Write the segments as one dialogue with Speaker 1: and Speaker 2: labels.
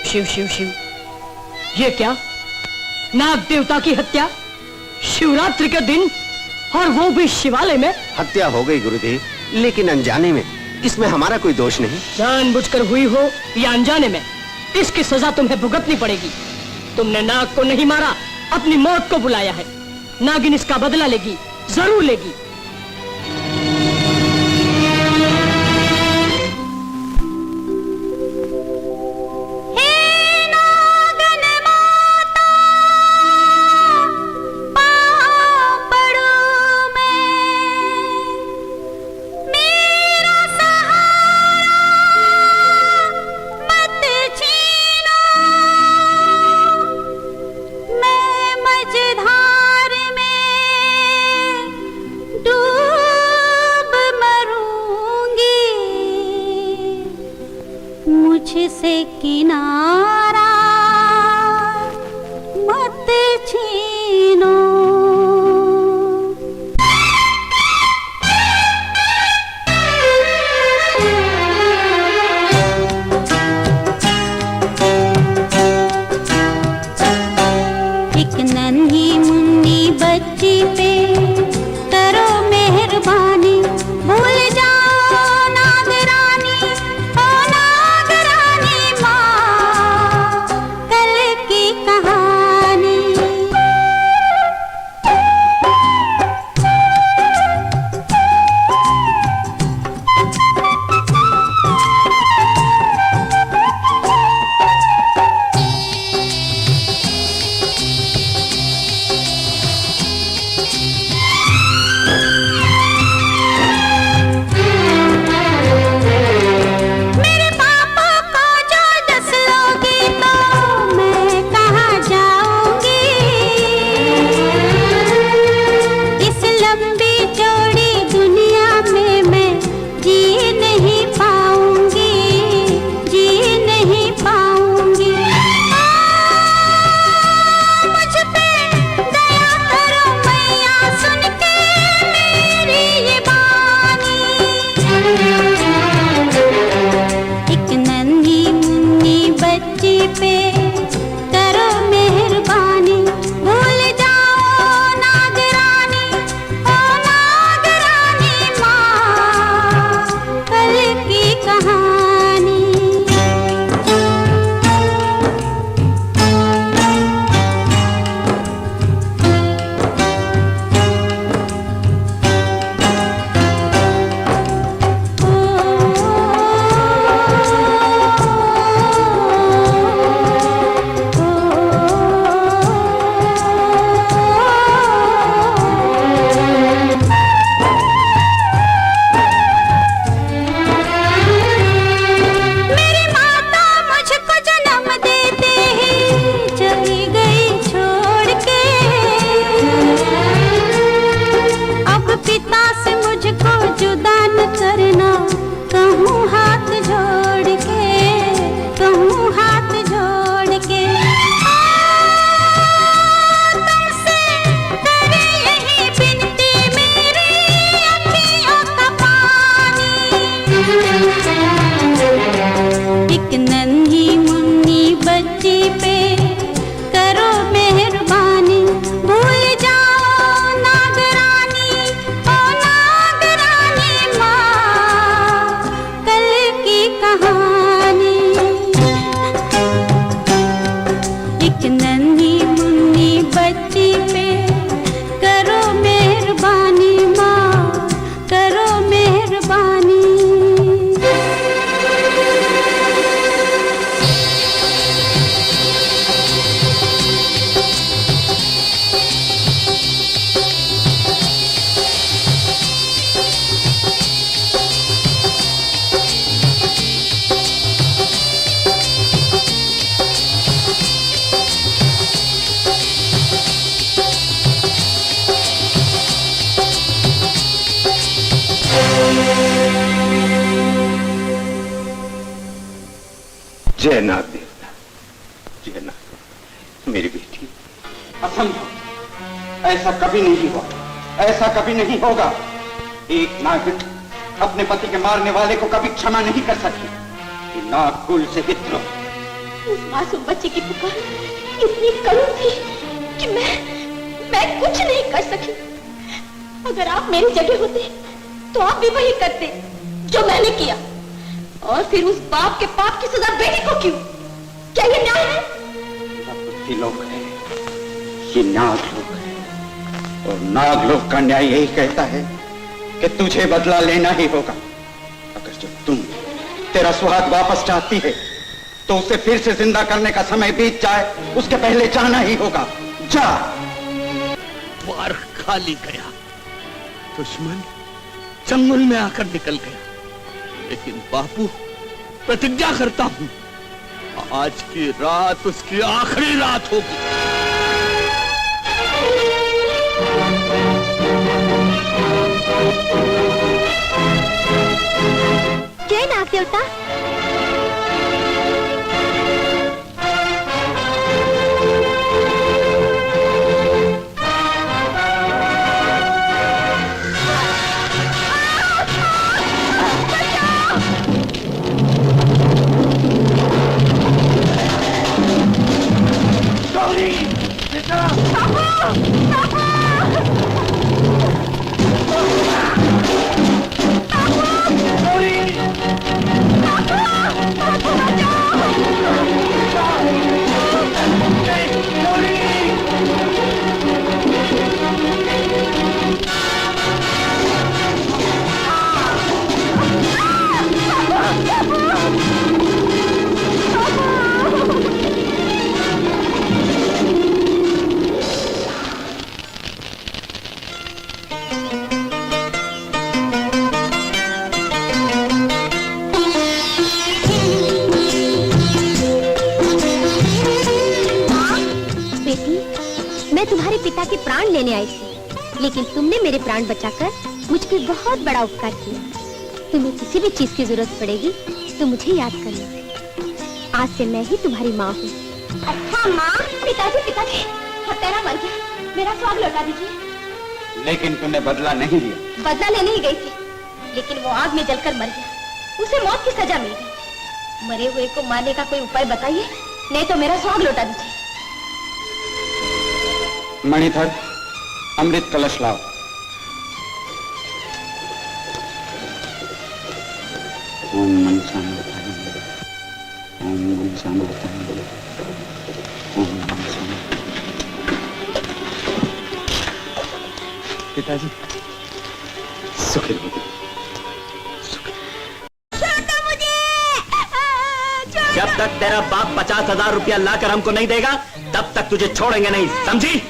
Speaker 1: शिव शिव शिव, ये क्या? नाग देवता की हत्या शिवरात्रि के दिन, और वो भी शिवालय में।
Speaker 2: हत्या हो गई गुरुदेव, लेकिन अनजाने में। इसमें हमारा कोई दोष नहीं।
Speaker 1: जानबूझकर हुई हो या अनजाने में, इसकी सजा तुम्हें भुगतनी पड़ेगी। तुमने नाग को नहीं मारा, अपनी मौत को बुलाया है। नागिन इसका बदला लेगी, जरूर लेगी।
Speaker 3: मुझसे किनारा मत छीनो। एक नन्ही मुन्नी बच्ची पे करो मेहरबानी, भूल जाओ नागरानी, ओ नागरानी माँ, कल की कहानी। मेरे पापा को जो डस लोगी तो मैं कहाँ जाऊंगी। इस लंबी चौड़ी दुनिया में मैं जी नहीं पाऊंगी, जी नहीं पाऊंगी। मुझ पे दया करो मैया, सुन के मेरी ये बानी। एक नन्ही मुन्नी बच्ची पे करो मेहरबानी, भूल जाओ नागरानी, ओ नागरानी माँ, कल की कहानी। मेरी माता मुझको जन्म देते ही चली गई छोड़ के। अब पिता से मुझको जुदा न करना, कहूँ हाथ जोड़ के, कहूँ हाथ जोड़ के। तुमसे करे यही बिनती, मेरी अखियों का पानी। एक नन्ही मुन्नी बच्ची पे करो मेहरबानी, भूल जाओ नागरानी, ओ नागरानी माँ, कल की कहानी। एक नन्ही मुन्नी बच्ची पे करो मेहरबानी माँ, करो मेहरबानी।
Speaker 2: जय नाग देवता, जय नाग। मेरी बेटी,
Speaker 4: असंभव, ऐसा कभी नहीं हुआ, ऐसा कभी नहीं होगा। एक नागिन अपने पति के मारने वाले को कभी क्षमा नहीं कर सकती। कि नागकुल से विद्रोह।
Speaker 3: उस मासूम बच्चे की पुकार इतनी करुण थी कि मैं कुछ नहीं कर सकी। अगर आप मेरी जगह होते तो आप भी वही करते जो मैंने किया। और फिर उस बाप के पाप की सजा बेटी को क्यों? क्या ये न्याय है?
Speaker 4: बुद्धि लोग है, ये नाग लोग है। और नाग लोग का न्याय यही कहता है कि तुझे बदला लेना ही होगा। अगर जब तेरा सुहाग वापस चाहती है तो उसे फिर से जिंदा करने का समय बीत जाए उसके पहले जाना ही होगा। जा।
Speaker 5: द्वार खाली गया, दुश्मन जंगल में आकर निकल गया। लेकिन बापू, प्रतिज्ञा करता हूं, आज की रात उसकी आखिरी रात होगी।
Speaker 3: जय नाग देवता।
Speaker 6: के प्राण लेने आई थी, लेकिन तुमने मेरे प्राण बचाकर मुझ पे बहुत बड़ा उपकार किया। तुम्हें किसी भी चीज की जरूरत पड़ेगी तो मुझे याद करना। आज से मैं ही तुम्हारी माँ हूँ।
Speaker 3: अच्छा माँ। पिताजी हत्यारा मर गया, मेरा स्वाग लौटा दीजिए।
Speaker 4: लेकिन तुमने बदला नहीं लिया।
Speaker 3: बदला लेने ही गई थी, लेकिन वो आग में जलकर मर गया। उसे मौत की सजा मिल गई। मरे हुए को मारने का कोई उपाय बताइए, नहीं तो मेरा स्वाग लौटा दीजिए।
Speaker 4: मणिधर, अमृत कलश लाओ। ओम मनसा माताये नमः। ओम मनसा माताये नमः। ओम मनसा माताये। पिताजी सुखी रहो।
Speaker 2: जब तक तेरा बाप 50,000 रुपया लाकर हमको नहीं देगा तब तक तुझे छोड़ेंगे नहीं, समझी?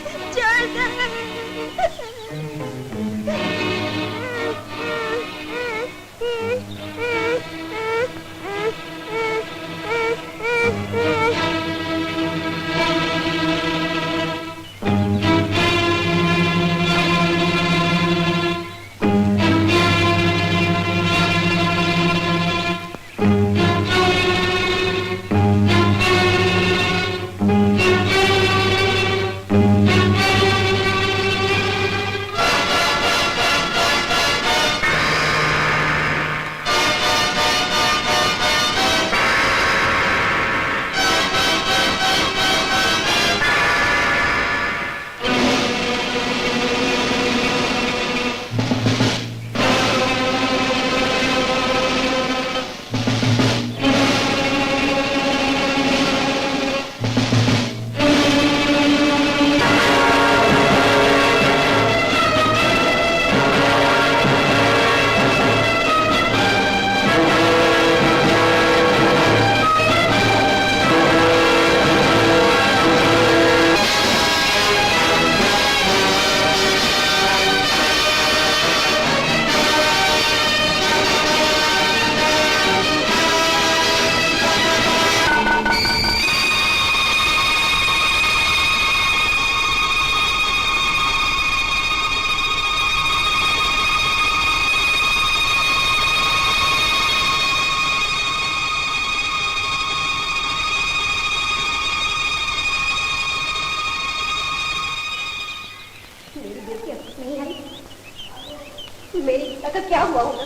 Speaker 3: मेरी पिता का क्या हुआ होगा?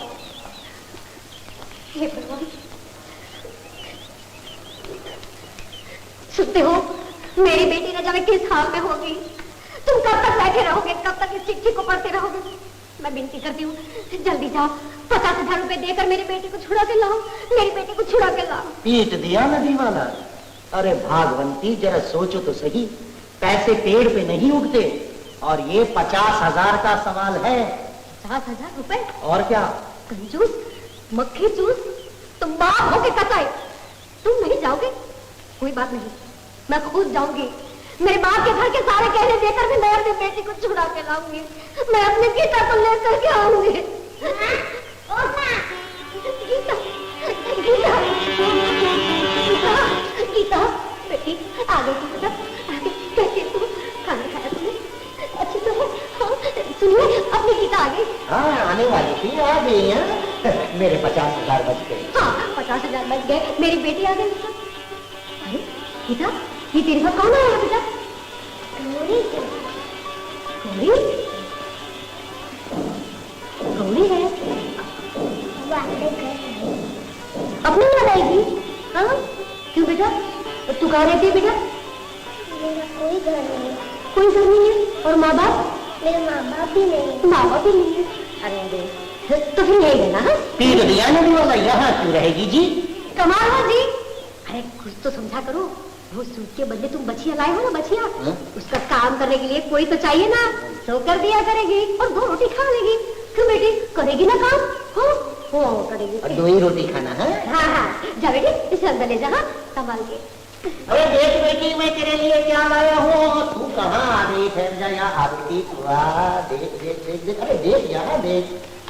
Speaker 3: हे भगवान, सुनते हो? मेरी बेटी न जाने किस हाल में होगी। तुम कब तक बैठे रहोगे? कब तक इस चिट्ठी को पढ़ते रहोगे? मैं विनती करती हूँ, जल्दी जाओ, 50,000 रुपए देकर मेरी बेटी को छुड़ा के लाओ, मेरी बेटी को छुड़ा के लाओ।
Speaker 7: पीट दिया नदी वाला। अरे भागवंती, जरा सोचो तो सही, पैसे पेड़ पे नहीं उगते, और ये 50,000 का सवाल है।
Speaker 3: 50,000 रुपए?
Speaker 7: और क्या?
Speaker 3: कंजूस, मक्खी चूस, तुम माँ हो के कसाई, तुम नहीं जाओगे? कोई बात नहीं, मैं खुद जाऊंगी। मेरे बाप के घर के सारे कहने देकर भी मैं अपनी बेटी को छुड़ा के लाऊंगी। मैं अपने गीता को लेकर के आऊंगी। गीता, गीता, गीता, गीता, बेटी आ गई तू, बेटा आ गई। कैसी तू? खाना खाया तुमने? अच्छी तो है? हाँ, सुनिए, अपनी गीता आ गई।
Speaker 7: हाँ, आने वाली थी, आ गई है। मेरे 50,000 बच गए।
Speaker 3: हाँ, 50,000 बच गए, मेरी बेटी आ गई। अरे गीता, ये तेरे साथ कौन आया बेटा? गौरी। गौरी? गौरी है? अपनी याद आएगी? हाँ? क्यों बेटा? तू कहाँ रहती है बेटा?
Speaker 6: मेरा कोई घर नहीं।
Speaker 3: कोई घर नहीं है? और माँ बाप?
Speaker 6: मेरे माँ बाप भी नहीं।
Speaker 3: माँ बाप भी नहीं है? अरे तो फिर यही है ना?
Speaker 7: पीट दिया नदी वाला, यहाँ क्यों रहेगी जी?
Speaker 3: कमाल हो जी। अरे कुछ तो समझा करो, वो सूट के बदले तुम बछिया लाए हो ना, बछिया, उसका काम करने के लिए कोई तो चाहिए ना। सो कर दिया करेगी और 2 रोटी खा लेगी। क्यों बेटी, करेगी ना काम? हो करेगी।
Speaker 7: और 2 ही रोटी खाना है?
Speaker 3: हाँ हाँ, जा बेटी, इसे अंदर ले जा, हाँ, संभाल के।
Speaker 7: अरे देख बेटी, मैं तेरे लिए क्या लाया हूँ। तू कहाँ आ गई? ठहर जा, यहाँ आरती हुआ। देख देख देख देख, अरे देख यहाँ देख,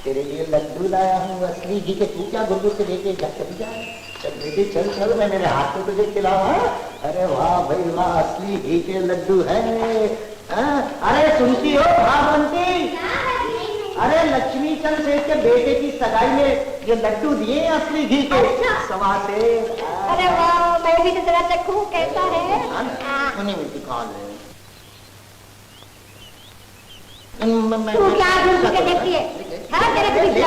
Speaker 7: तेरे लिए लड्डू लाया हूँ असली घी के। तू क्या गुरगुर से लेके जा, चल जा, चल बेटी, चल चल, मैं मेरे हाथ में तुझे खिलाऊं। अरे वाह भाई वाह, असली घी के लड्डू है। अरे सुनती हो भागवंती? अरे लक्ष्मी चंद सेठ के बेटे की सगाई में ये लड्डू दिए असली घी के, सवा से।
Speaker 3: अरे वाह, मैं भी तो जरा चखूं कैसा है।
Speaker 7: सुनी बेटी, कौन है?
Speaker 3: तू क्या घूम के देखती है? हाँ, तेरे को भी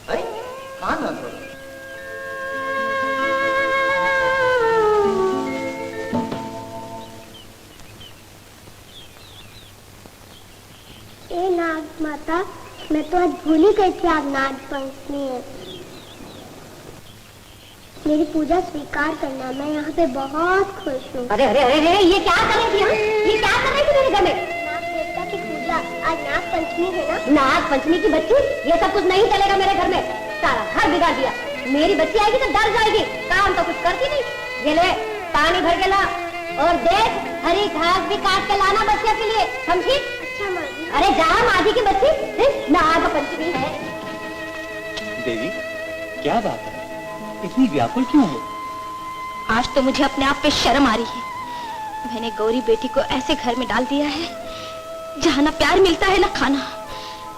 Speaker 7: अरे कौन है?
Speaker 6: ए नाग माता, मैं तो आज भूल ही गई थी आज नाग पंचमी है। मेरी पूजा स्वीकार करना, मैं यहाँ पे बहुत खुश हूँ।
Speaker 3: अरे अरे अरे अरे, ये क्या कर रही थी? ये क्या कर रही थी मेरे घर में?
Speaker 6: नाग देवता की पूजा, आज नाग पंचमी है ना।
Speaker 3: नाग पंचमी की बच्ची, ये सब कुछ नहीं चलेगा मेरे घर में। सारा घर बिगाड़ दिया। मेरी बच्ची आएगी तो डर जाएगी, काम तो कुछ करती नहीं। ये ले, पानी भर के ला, और देख हरी घास भी काट के लाना बच्चियों के लिए, समझी?
Speaker 6: अच्छा माँ जी।
Speaker 3: अरे जा, माधी की बच्ची, नाग पंचमी है।
Speaker 2: देवी, क्या बात है? इतनी व्याकुल क्यों हो?
Speaker 3: आज तो मुझे अपने आप पे शर्म आ रही है। मैंने गौरी बेटी को ऐसे घर में डाल दिया है जहाँ ना प्यार मिलता है ना खाना,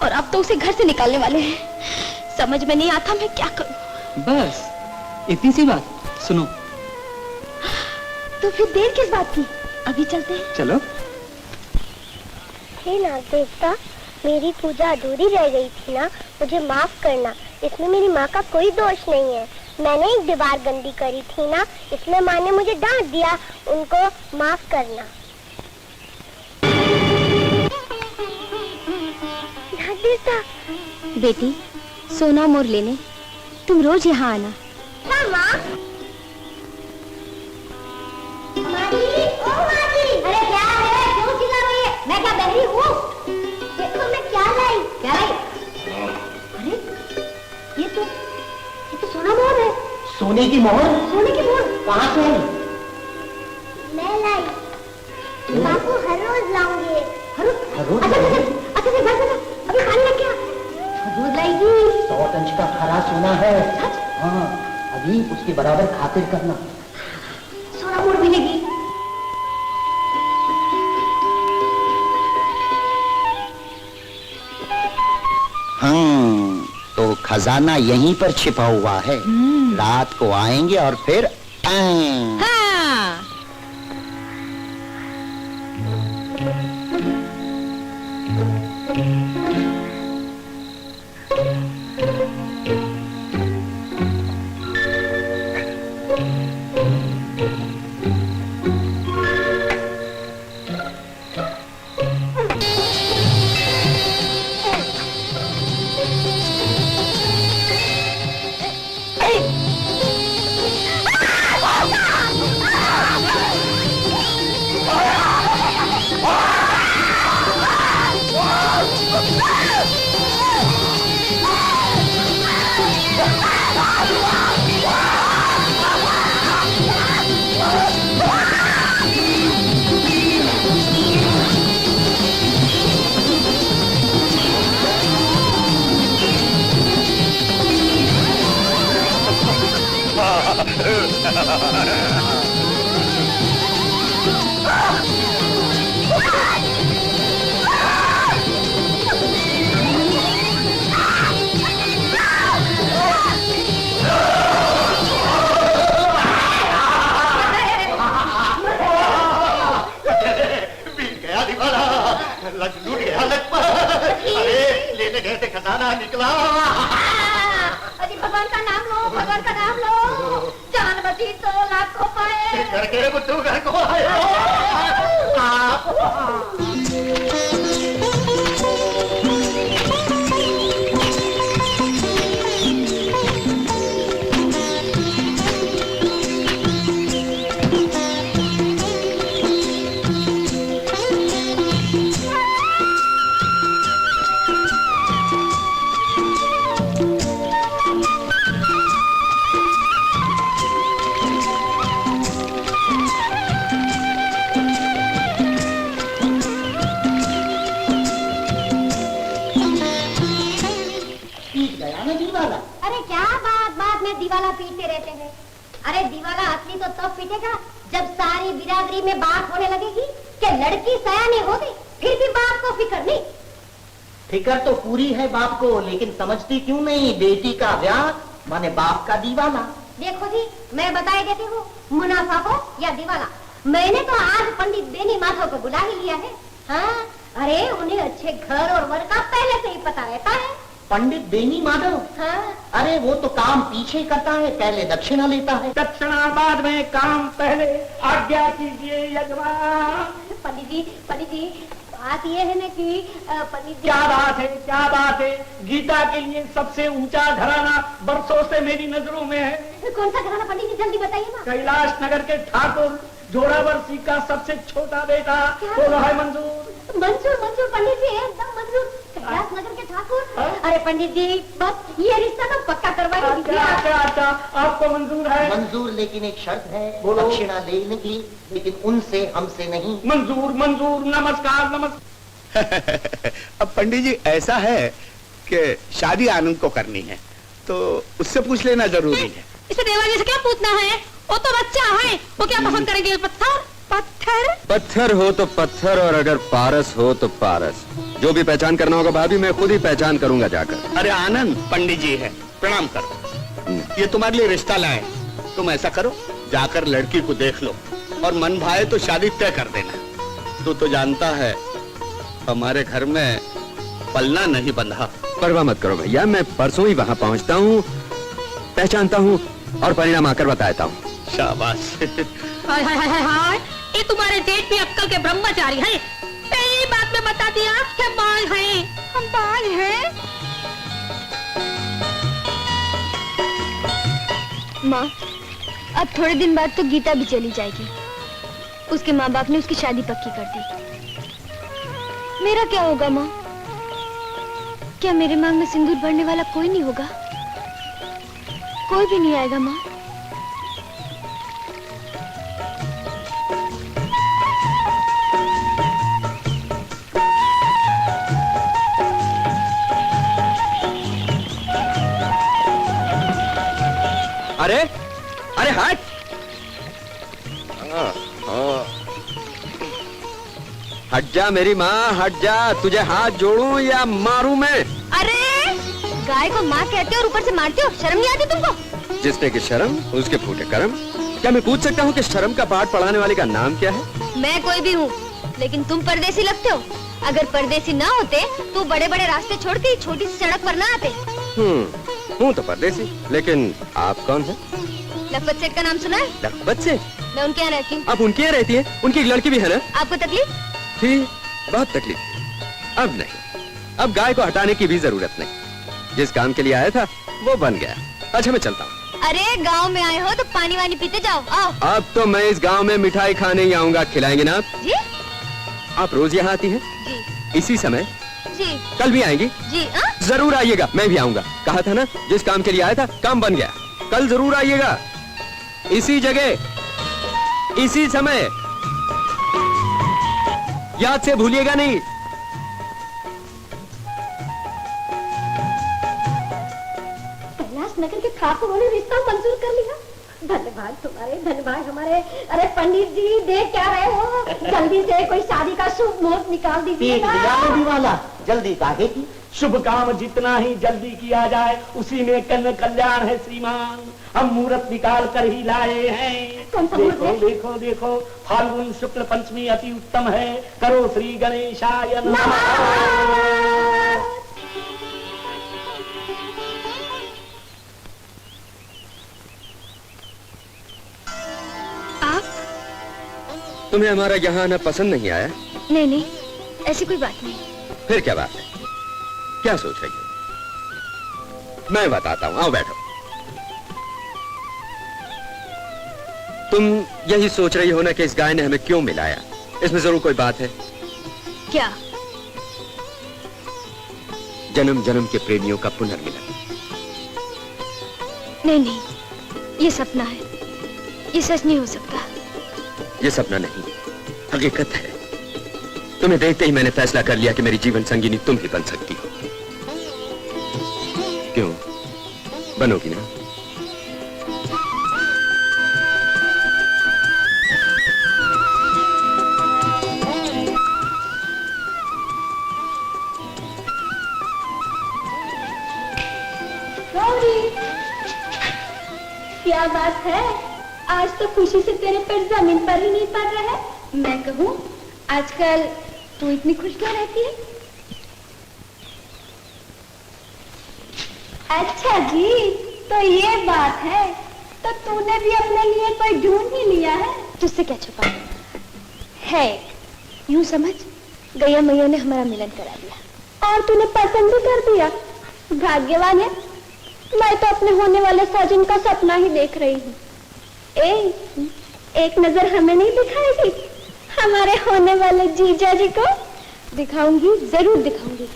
Speaker 3: और अब तो उसे घर से निकालने वाले हैं। समझ में नहीं आता मैं क्या करूं।
Speaker 1: बस इतनी सी बात। सुनो,
Speaker 3: तो फिर देर किस बात की? अभी चलते हैं।
Speaker 1: चलो।
Speaker 6: हे नाग देवता, मेरी पूजा अधूरी रह गई थी ना, मुझे माफ करना। इसमें मेरी माँ का कोई दोष नहीं है। मैंने एक दीवार गंदी करी थी ना, इसलिए माँ ने मुझे डांट दिया। उनको माफ करना। नाग देवता।
Speaker 3: बेटी, सोना मोर लेने तुम रोज यहाँ आना।
Speaker 6: हाँ माँ।
Speaker 3: अरे क्या है, क्यों चिल्ला रही है? मैं क्या बहरी हूँ?
Speaker 6: देखो मैं क्या लाई।
Speaker 3: क्या लाई? अरे ये तो सोना मोहर है।
Speaker 7: सोने की मोहर?
Speaker 3: सोने की मोहर
Speaker 7: कहाँ से आई?
Speaker 6: मैं लाई। बापू हर रोज लाऊंगी।
Speaker 7: हर रोज?
Speaker 3: अच्छा अभी पानी लग गया। दूध लाएगी।
Speaker 7: 100 टन का खरा सोना है। हाँ, अभी उसके बराबर खातिर करना।
Speaker 3: सोना मोहर मिलेगी।
Speaker 7: तो खजाना यहीं पर छिपा हुआ है। रात को आएंगे और फिर
Speaker 3: हाँ।
Speaker 7: खजाना निकला।
Speaker 3: अजी भगवान का नाम लो, भगवान का नाम लो। जान बची तो लाखों पाए।
Speaker 7: घर के बुद्धू घर को आए।
Speaker 3: अरे क्या बात में दीवाला पीटते रहते हैं। अरे दीवाला असली तो तब पीटेगा जब सारी बिरादरी में बात होने लगेगी कि लड़की सयानी हो गई, फिर भी बाप को फिक्र नहीं।
Speaker 7: फिक्र तो पूरी है बाप को, लेकिन समझती क्यों नहीं बेटी का ब्याह माने बाप का दीवाना।
Speaker 3: देखो जी, मैं बताए देती हूँ, मुनाफा हो या दीवाला, मैंने तो आज पंडित बेनी माधव को बुला ही लिया है। हाँ, अरे उन्हें अच्छे घर और वर का पहले से ही पता रहता है।
Speaker 7: पंडित बेनी माधव?
Speaker 3: हाँ।
Speaker 7: अरे वो तो काम पीछे करता है, पहले दक्षिणा लेता है।
Speaker 8: दक्षिणा बाद में, काम पहले। आज्ञा कीजिए यजमान।
Speaker 3: पंडित जी बात ये है ना कि पंडित जी।
Speaker 8: क्या बात है, क्या बात है। गीता के लिए सबसे ऊंचा घराना बरसों से मेरी नजरों में है।
Speaker 3: कौन सा घराना पंडित जी, जल्दी बताइए ना।
Speaker 8: कैलाश नगर के ठाकुर जोरावर्षी का सबसे छोटा बेटा बोलो है मंजूर।
Speaker 3: मंजूर पंडित जी, एकदम मंजूर। कैलाश नगर के ठाकुर। अरे पंडित जी, बस ये रिश्ता तो पक्का करवा दीजिए।
Speaker 8: अच्छा, आपको मंजूर है?
Speaker 7: मंजूर, लेकिन एक शर्त है
Speaker 8: बोलो।
Speaker 7: दक्षिणा लेने की, लेकिन उनसे, हमसे नहीं।
Speaker 8: मंजूर, नमस्कार नमस्कार।
Speaker 5: अब पंडित जी ऐसा है कि शादी आनंद को करनी है, तो उससे पूछ लेना जरूरी है।
Speaker 6: इसे देवाजी से क्या पूछना है? वो तो बच्चा है, वो क्या पसंद करेंगे? पत्थर
Speaker 9: हो तो पत्थर, और अगर पारस हो तो पारस। जो भी पहचान करना होगा भाभी, मैं खुद ही पहचान करूंगा जाकर।
Speaker 5: अरे आनंद, पंडित जी है, प्रणाम करो। ये तुम्हारे लिए रिश्ता लाए। तुम ऐसा करो, जाकर लड़की को देख लो और मन भाए तो शादी तय कर देना। तू तो जानता है हमारे घर में पलना नहीं बंधा।
Speaker 9: परवाह मत करो भैया, मैं परसों ही वहाँ पहुँचता हूँ, पहचानता हूँ और परिणाम आकर बताता हूँ।
Speaker 5: शाबाश।
Speaker 6: हाय हाय हाय हाय, ये तुम्हारे जेठ भी अक्कल के ब्रह्मचारी हैं। पहली बात में बता दिया कि बाल हैं, हम बाल हैं।
Speaker 10: माँ, अब थोड़े दिन बाद तो गीता भी चली जाएगी। उसके माँ बाप ने उसकी शादी पक्की कर दी। मेरा क्या होगा माँ? क्या मेरे मांग में सिंदूर भरने वाला कोई नहीं होगा? कोई भी नहीं आएगा माँ?
Speaker 9: अरे अरे हट। हट जा मेरी माँ, हट जा। तुझे हाथ जोड़ूं या मारूं मैं?
Speaker 10: अरे गाय को माँ कहते हो और ऊपर से मारते हो, शर्म नहीं आती तुमको?
Speaker 9: जिसने की शर्म उसके फूटे कर्म। क्या मैं पूछ सकता हूँ कि शर्म का पाठ पढ़ाने वाले का नाम क्या है?
Speaker 10: मैं कोई भी हूँ, लेकिन तुम परदेसी लगते हो। अगर परदेसी ना होते तो बड़े बड़े रास्ते छोड़ के छोटी सी सड़क पर ना आते।
Speaker 9: हूँ तो परदेसी, लेकिन आप कौन है?
Speaker 10: लखपत सेठ का नाम सुना है?
Speaker 9: लखपत सेठ?
Speaker 10: मैं उनके यहाँ रहती हूँ।
Speaker 9: आप उनके यहाँ रहती है? उनकी एक लड़की भी है ना?
Speaker 10: आपको तकलीफ
Speaker 9: थी, बहुत तकलीफ थी। अब नहीं, अब गाय को हटाने की भी जरूरत नहीं। जिस काम के लिए आया था वो बन गया। अच्छा मैं चलता हूँ।
Speaker 10: अरे गांव में आए हो तो पानी वानी पीते जाओ। आओ।
Speaker 9: अब तो मैं इस गांव में मिठाई खाने ही आऊंगा। खिलाएंगे ना आप?
Speaker 10: जी।
Speaker 9: आप रोज यहाँ आती हैं?
Speaker 10: जी।
Speaker 9: इसी समय?
Speaker 10: जी।
Speaker 9: कल भी आएंगी?
Speaker 10: जी।
Speaker 9: जरूर आइएगा, मैं भी आऊंगा। कहा था ना, जिस काम के लिए आया था काम बन गया। कल जरूर आइएगा, इसी जगह इसी समय। याद से भूलिएगा नहीं।
Speaker 3: कैलाश नगर के ठाकुर ने रिश्ता मंजूर कर लिया। धन्यवाद तुम्हारे, धन्यवाद हमारे। अरे पंडित जी देख क्या रहे हो, जल्दी से कोई शादी का शुभ मुहूर्त निकाल दीजिए
Speaker 7: वाला। जल्दी काहे की?
Speaker 8: शुभ काम जितना ही जल्दी किया जाए उसी में कल्याण है श्रीमान। हम मुहूर्त निकाल कर ही लाए हैं।
Speaker 3: कौन सा
Speaker 8: देखो देखो देखो, फाल्गुन शुक्ल पंचमी अति उत्तम है। करो श्री गणेशाय नमः।
Speaker 9: तुम्हें हमारा यहाँ आना पसंद नहीं आया?
Speaker 10: नहीं नहीं, ऐसी कोई बात नहीं।
Speaker 9: फिर क्या बात है? क्या सोच रही हो? मैं बताता हूँ, आओ बैठो। तुम यही सोच रही हो ना कि इस गाय ने हमें क्यों मिलाया? इसमें जरूर कोई बात है।
Speaker 10: क्या?
Speaker 9: जन्म जन्म के प्रेमियों का पुनर्मिलन।
Speaker 10: नहीं नहीं, ये सपना है, ये सच नहीं हो सकता।
Speaker 9: ये सपना नहीं, हकीकत है। तुम्हें देखते ही मैंने फैसला कर लिया कि मेरी जीवन संगिनी तुम ही बन सकती हो। क्यों, बनोगी ना?
Speaker 3: क्या बात है, आज तो खुशी से तेरे पैर जमीन पर ही नहीं पड़ रहे। मैं कहूँ आजकल तू इतनी खुश क्यों रहती है? अच्छा जी, तो ये बात है, तो तूने भी अपने लिए कोई ढूंढ ही लिया है?
Speaker 10: तुझसे क्या छुपा है? यूं समझ, गैया मैया ने हमारा मिलन करा दिया।
Speaker 3: और तूने पसंद भी कर दिया? भाग्यवान है। मैं तो अपने होने वाले साजन का सपना ही देख रही हूँ। एक नजर हमें नहीं दिखाएगी? हमारे होने वाले जीजा जी को
Speaker 10: दिखाऊंगी, जरूर दिखाऊंगी।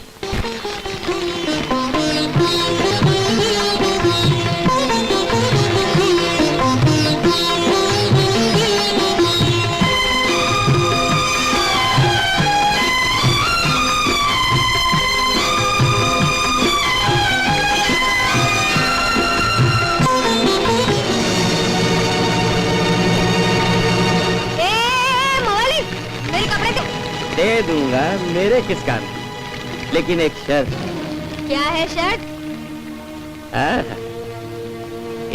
Speaker 2: दे दूंगा, मेरे किस काम, लेकिन एक शर्त।
Speaker 10: क्या है शर्त?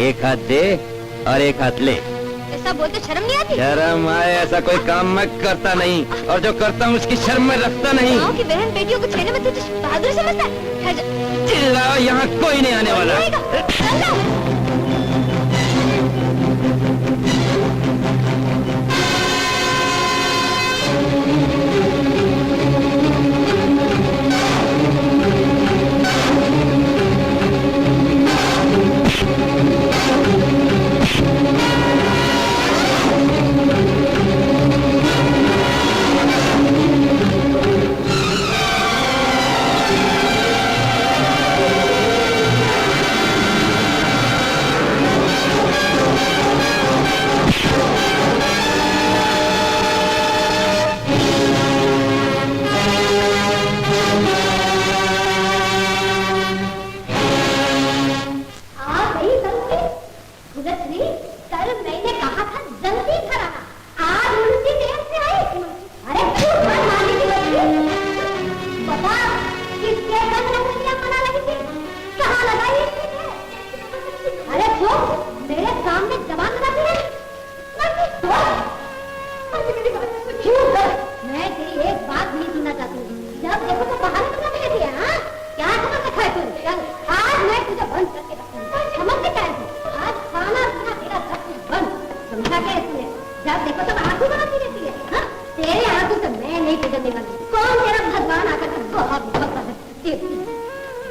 Speaker 2: एक हाथ दे और एक हाथ ले।
Speaker 10: ऐसा बोलते शर्म नहीं आती?
Speaker 2: शर्म आए ऐसा कोई काम मैं करता नहीं, और जो करता हूँ उसकी शर्म में रखता नहीं।
Speaker 10: गाँव की बहन बेटियों को छेड़ने में तुझे बहादुर समझता है?
Speaker 2: चिल्लाओ, यहाँ कोई नहीं आने वाला।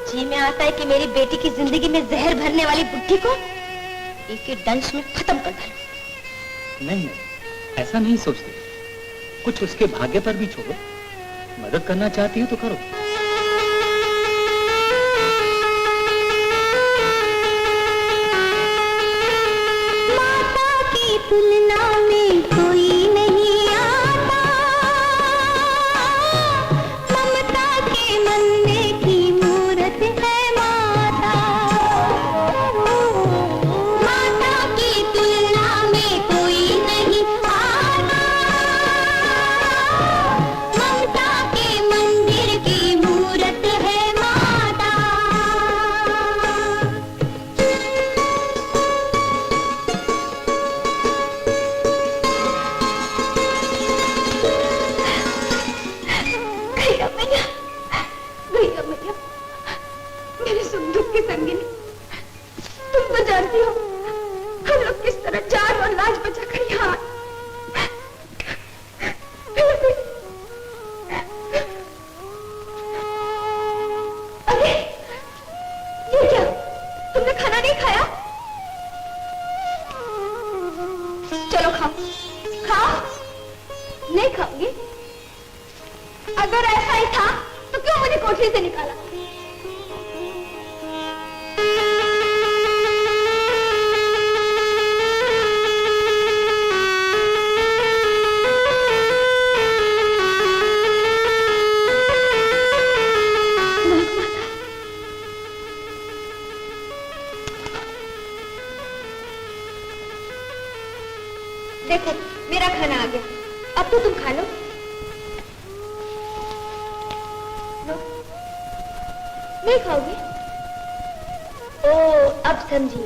Speaker 10: जी में आता है कि मेरी बेटी की जिंदगी में जहर भरने वाली बुद्धि को एक ही डंश में खत्म कर डालूं।
Speaker 11: नहीं, ऐसा नहीं सोचते। कुछ उसके भाग्य पर भी छोड़ो। मदद करना चाहती हो तो करो।
Speaker 3: माता की तुलना में कोई नहीं आता, ममता के मंदिर की मूरत है माता। माता की तुलना में कोई नहीं आता, ममता के मंदिर की
Speaker 10: नहीं खाओगे? अगर ऐसा ही था तो क्यों मुझे कोठरी से निकाला? देखो मेरा खाना आ गया, अब तो तुम खा लो। नहीं खाओगे? ओ अब समझी,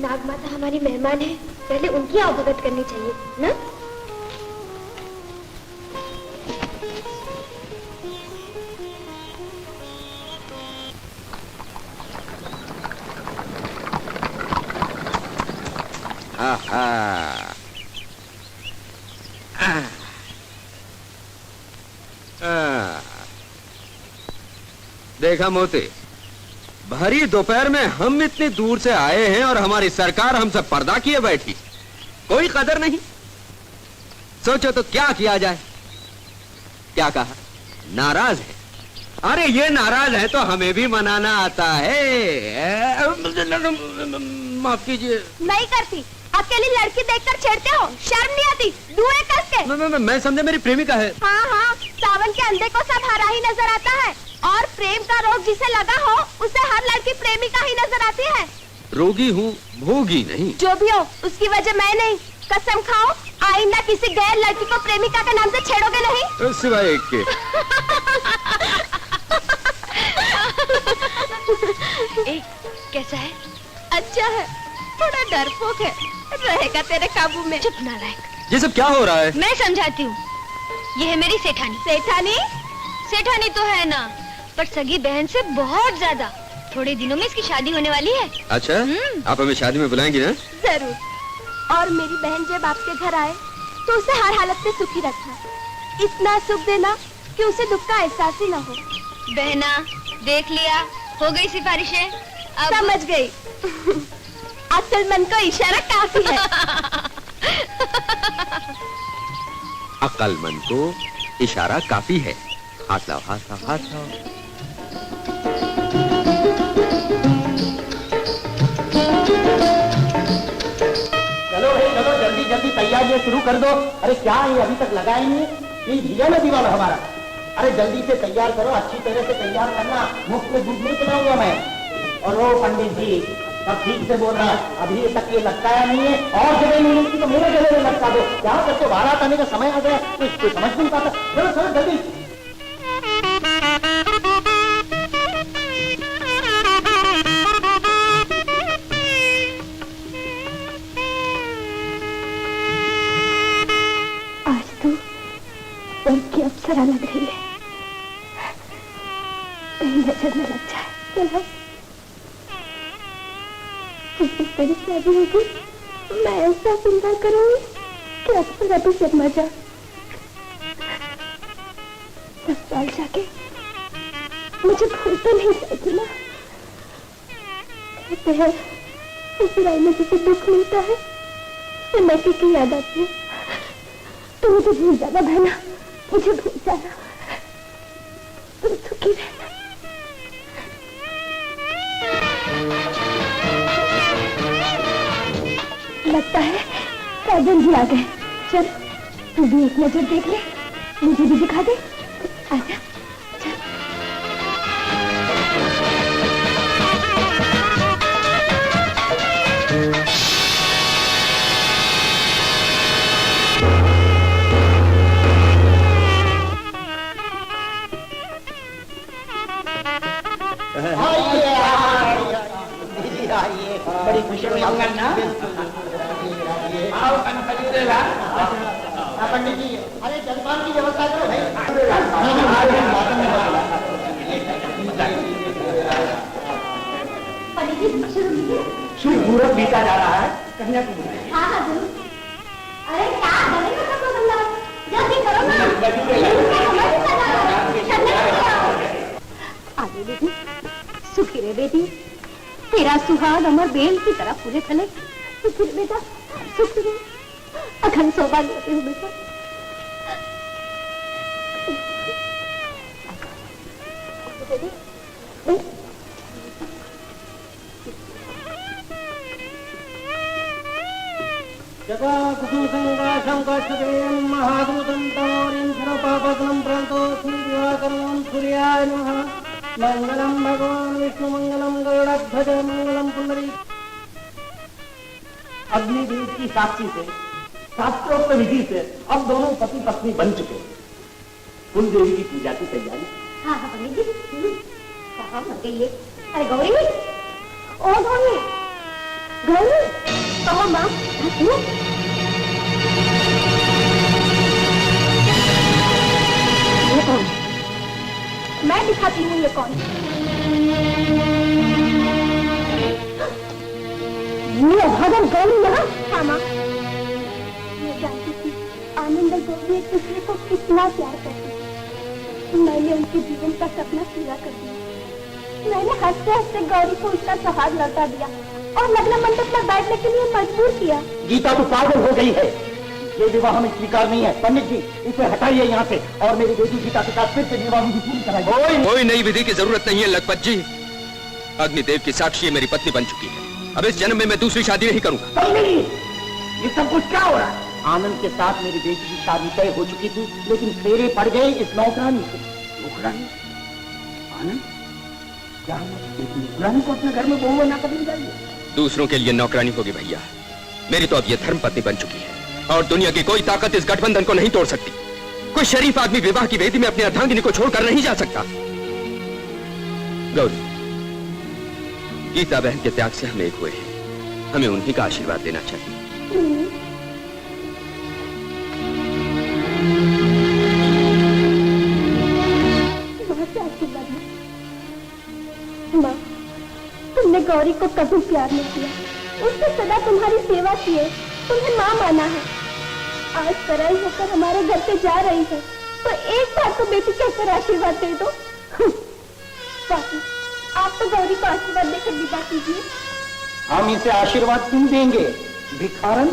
Speaker 10: नाग माता हमारी मेहमान है, पहले उनकी आवभगत करनी चाहिए ना?
Speaker 9: देखा मोती, भरी दोपहर में हम इतनी दूर से आए हैं और हमारी सरकार हमसे पर्दा किए बैठी, कोई कदर नहीं। सोचो तो क्या किया जाए। क्या कहा? नाराज है? अरे ये नाराज है तो हमें भी मनाना आता है। माफ कीजिए।
Speaker 10: नहीं करती, अकेली लड़की देखकर छेड़ते हो, शर्म नहीं आती? दुए कस के।
Speaker 9: मैं समझे मेरी प्रेमिका है।
Speaker 10: हाँ हाँ, सावन के अंधे को सब हरा ही नजर आता है, और प्रेम का रोग जिसे लगा हो उसे हर लड़की प्रेमिका ही नजर आती है।
Speaker 9: रोगी हूँ, भोगी नहीं।
Speaker 10: जो भी हो उसकी वजह मैं नहीं। कसम खाओ आइंदा किसी गैर लड़की को प्रेमिका के नाम से छेड़ोगे नहीं।
Speaker 9: सिवाय एक के।
Speaker 10: कैसा है? अच्छा है, थोड़ा डरपोक है, रहेगा तेरे काबू में। चुप नालायक।
Speaker 9: ये सब क्या हो रहा है?
Speaker 10: मैं समझाती हूँ। ये है मेरी सेठानी। सेठानी? सेठानी तो है ना, पर सगी बहन से बहुत ज्यादा। थोड़े दिनों में इसकी शादी होने वाली है।
Speaker 9: अच्छा, आप हमें शादी में बुलाएंगी ना?
Speaker 10: जरूर। और मेरी बहन जब आपके घर आए तो उसे हर हालत में सुखी रखना, इतना सुख देना कि उसे दुख का एहसास ही न हो। बहना देख लिया, हो गई सिफारिशें? समझ गई। अक्ल मन को इशारा काफी है।
Speaker 9: अक्लमंद को इशारा काफी है। हाथ लाओ, हाथ लाओ, हाथ लाओ।
Speaker 7: चलो भाई चलो, जल्दी जल्दी तैयारियां शुरू कर दो। अरे क्या है अभी तक लगाए नहीं? ये भैया ना दीवार हमारा। अरे जल्दी से तैयार करो, अच्छी तरह से तैयार करना, मुफ्त में दूध नहीं पिलाऊंगा मैं। और वो पंडित जी अब ठीक से बोल रहा है, अभी तक ये लटकाया नहीं है, और जगह नहीं मिलती तो मेरे जगह में लटका दो। यहाँ तक तो बारात आने का समय आ गया, कोई समझ नहीं पाता। चलो चलो जल्दी।
Speaker 10: आज तो स्वर्ग की अप्सरा लग रही है, कहीं नजर न लग जाए। चलो तेरी शादी होगी, मैं ऐसा सुंदर करूंगी कि अप्सरा भी शर्मा जा। 10 साल जाके मुझे भूल तो नहीं जाएगी ना। कहते हैं ससुराल में जिसे दुख मिलता है उसे मैके की याद आती है। तो मुझे भूल जाना बहना, मुझे भूल जाना, तुम सुखी रहना। लगता है साजन जी आ गए। चल तू भी एक नजर देख ले, मुझे भी दिखा दे। आजा चल।
Speaker 7: आइए, बड़ी खुशी हुई ना। पंडित जी, अरे जलपान की व्यवस्था करो भाई।
Speaker 10: पंडित जी शुरू कीजिए।
Speaker 7: शुभ मुहूर्त बीता जा रहा है, कन्याकुमारी।
Speaker 10: हाँ हाँ जरूर। अरे क्या करेंगे सब लोग, जल्दी करो ना। आगे बेटी, सुखी रे बेटी, तेरा सुहाग अमर बेल की तरह पूरे फले। सुखी रे बेटा, सुखी रे, अखंड सौभाग्य हो बेटा।
Speaker 8: महादूतं तमोरिं सर्वपापग्नं प्रणतोऽस्मि दिवाकरं सूर्याय नमः। मंगलम भगवान विष्णु मंगलम गरुड़ध्वज मंगलम पुंडरी। अग्निदेव की साक्षी से शास्त्रोक्त विधि से अब दोनों पति पत्नी बन चुके हैं। कुल देवी की पूजा की तैयारी।
Speaker 3: हाँ हाँ पंडित जी, कहाँ मर गई ये? अरे गौरी, ओ गौरी, गौरी, कहो माँ, मैं दिखाती हूँ ये कौन। ये अभागन गौरी यहाँ? हाँ माँ, मैं जानती थी आनंद और गौरी एक दूसरे को कितना प्यार करते हैं। मैंने उनके जीवन का सपना पूरा कर दिया। मैंने हंसते हंसते गौरी को उसका सुहाग लौटा दिया और लग्न मंडप में बैठने के लिए मजबूर किया।
Speaker 7: गीता तो पागल हो गई है। ये विवाह हमें स्वीकार नहीं है। पंडित जी, इसे हटाइए यहाँ से और मेरी बेटी गीता के साथ फिर से विवाह विधि पूरी कराइए।
Speaker 9: कोई नई विधि की जरूरत नहीं है लखपत जी। अग्निदेव की साक्षी मेरी पत्नी बन चुकी है। अब इस जन्म में मैं दूसरी शादी नहीं करूंगा।
Speaker 7: ये सब कुछ क्या हो रहा है? आनंद के साथ मेरी बेटी की शादी तय हो चुकी थी, लेकिन फेरे पड़ गए इस नौकरानी से। नौकरानी? आनंद? क्या एक नौकरानी को अपने घर में बहू बना कर ले जाइए?
Speaker 9: दूसरों के लिए नौकरानी होगी भैया। मेरी तो अब ये धर्म पत्नी बन चुकी है और दुनिया की कोई ताकत इस गठबंधन को नहीं तोड़ सकती। कोई शरीफ आदमी विवाह की वेदी में अपनी अर्धांगिनी को छोड़कर नहीं जा सकता। गौरी, गीता बहन के त्याग से हम एक हुए हैं। हमें उन्हीं का आशीर्वाद देना चाहिए।
Speaker 3: आशीर्वाद माँ, तुमने गौरी को कभी प्यार नहीं किया, उसने सदा तुम्हारी सेवा की है, तुम्हें माँ माना है। आज पराई होकर हमारे घर से जा रही है, तो एक बार तो बेटी कहकर आशीर्वाद दे दो। बाकी आप तो गौरी को आशीर्वाद देकर विदा कीजिए।
Speaker 7: हम इसे आशीर्वाद क्यों देंगे? भिखारन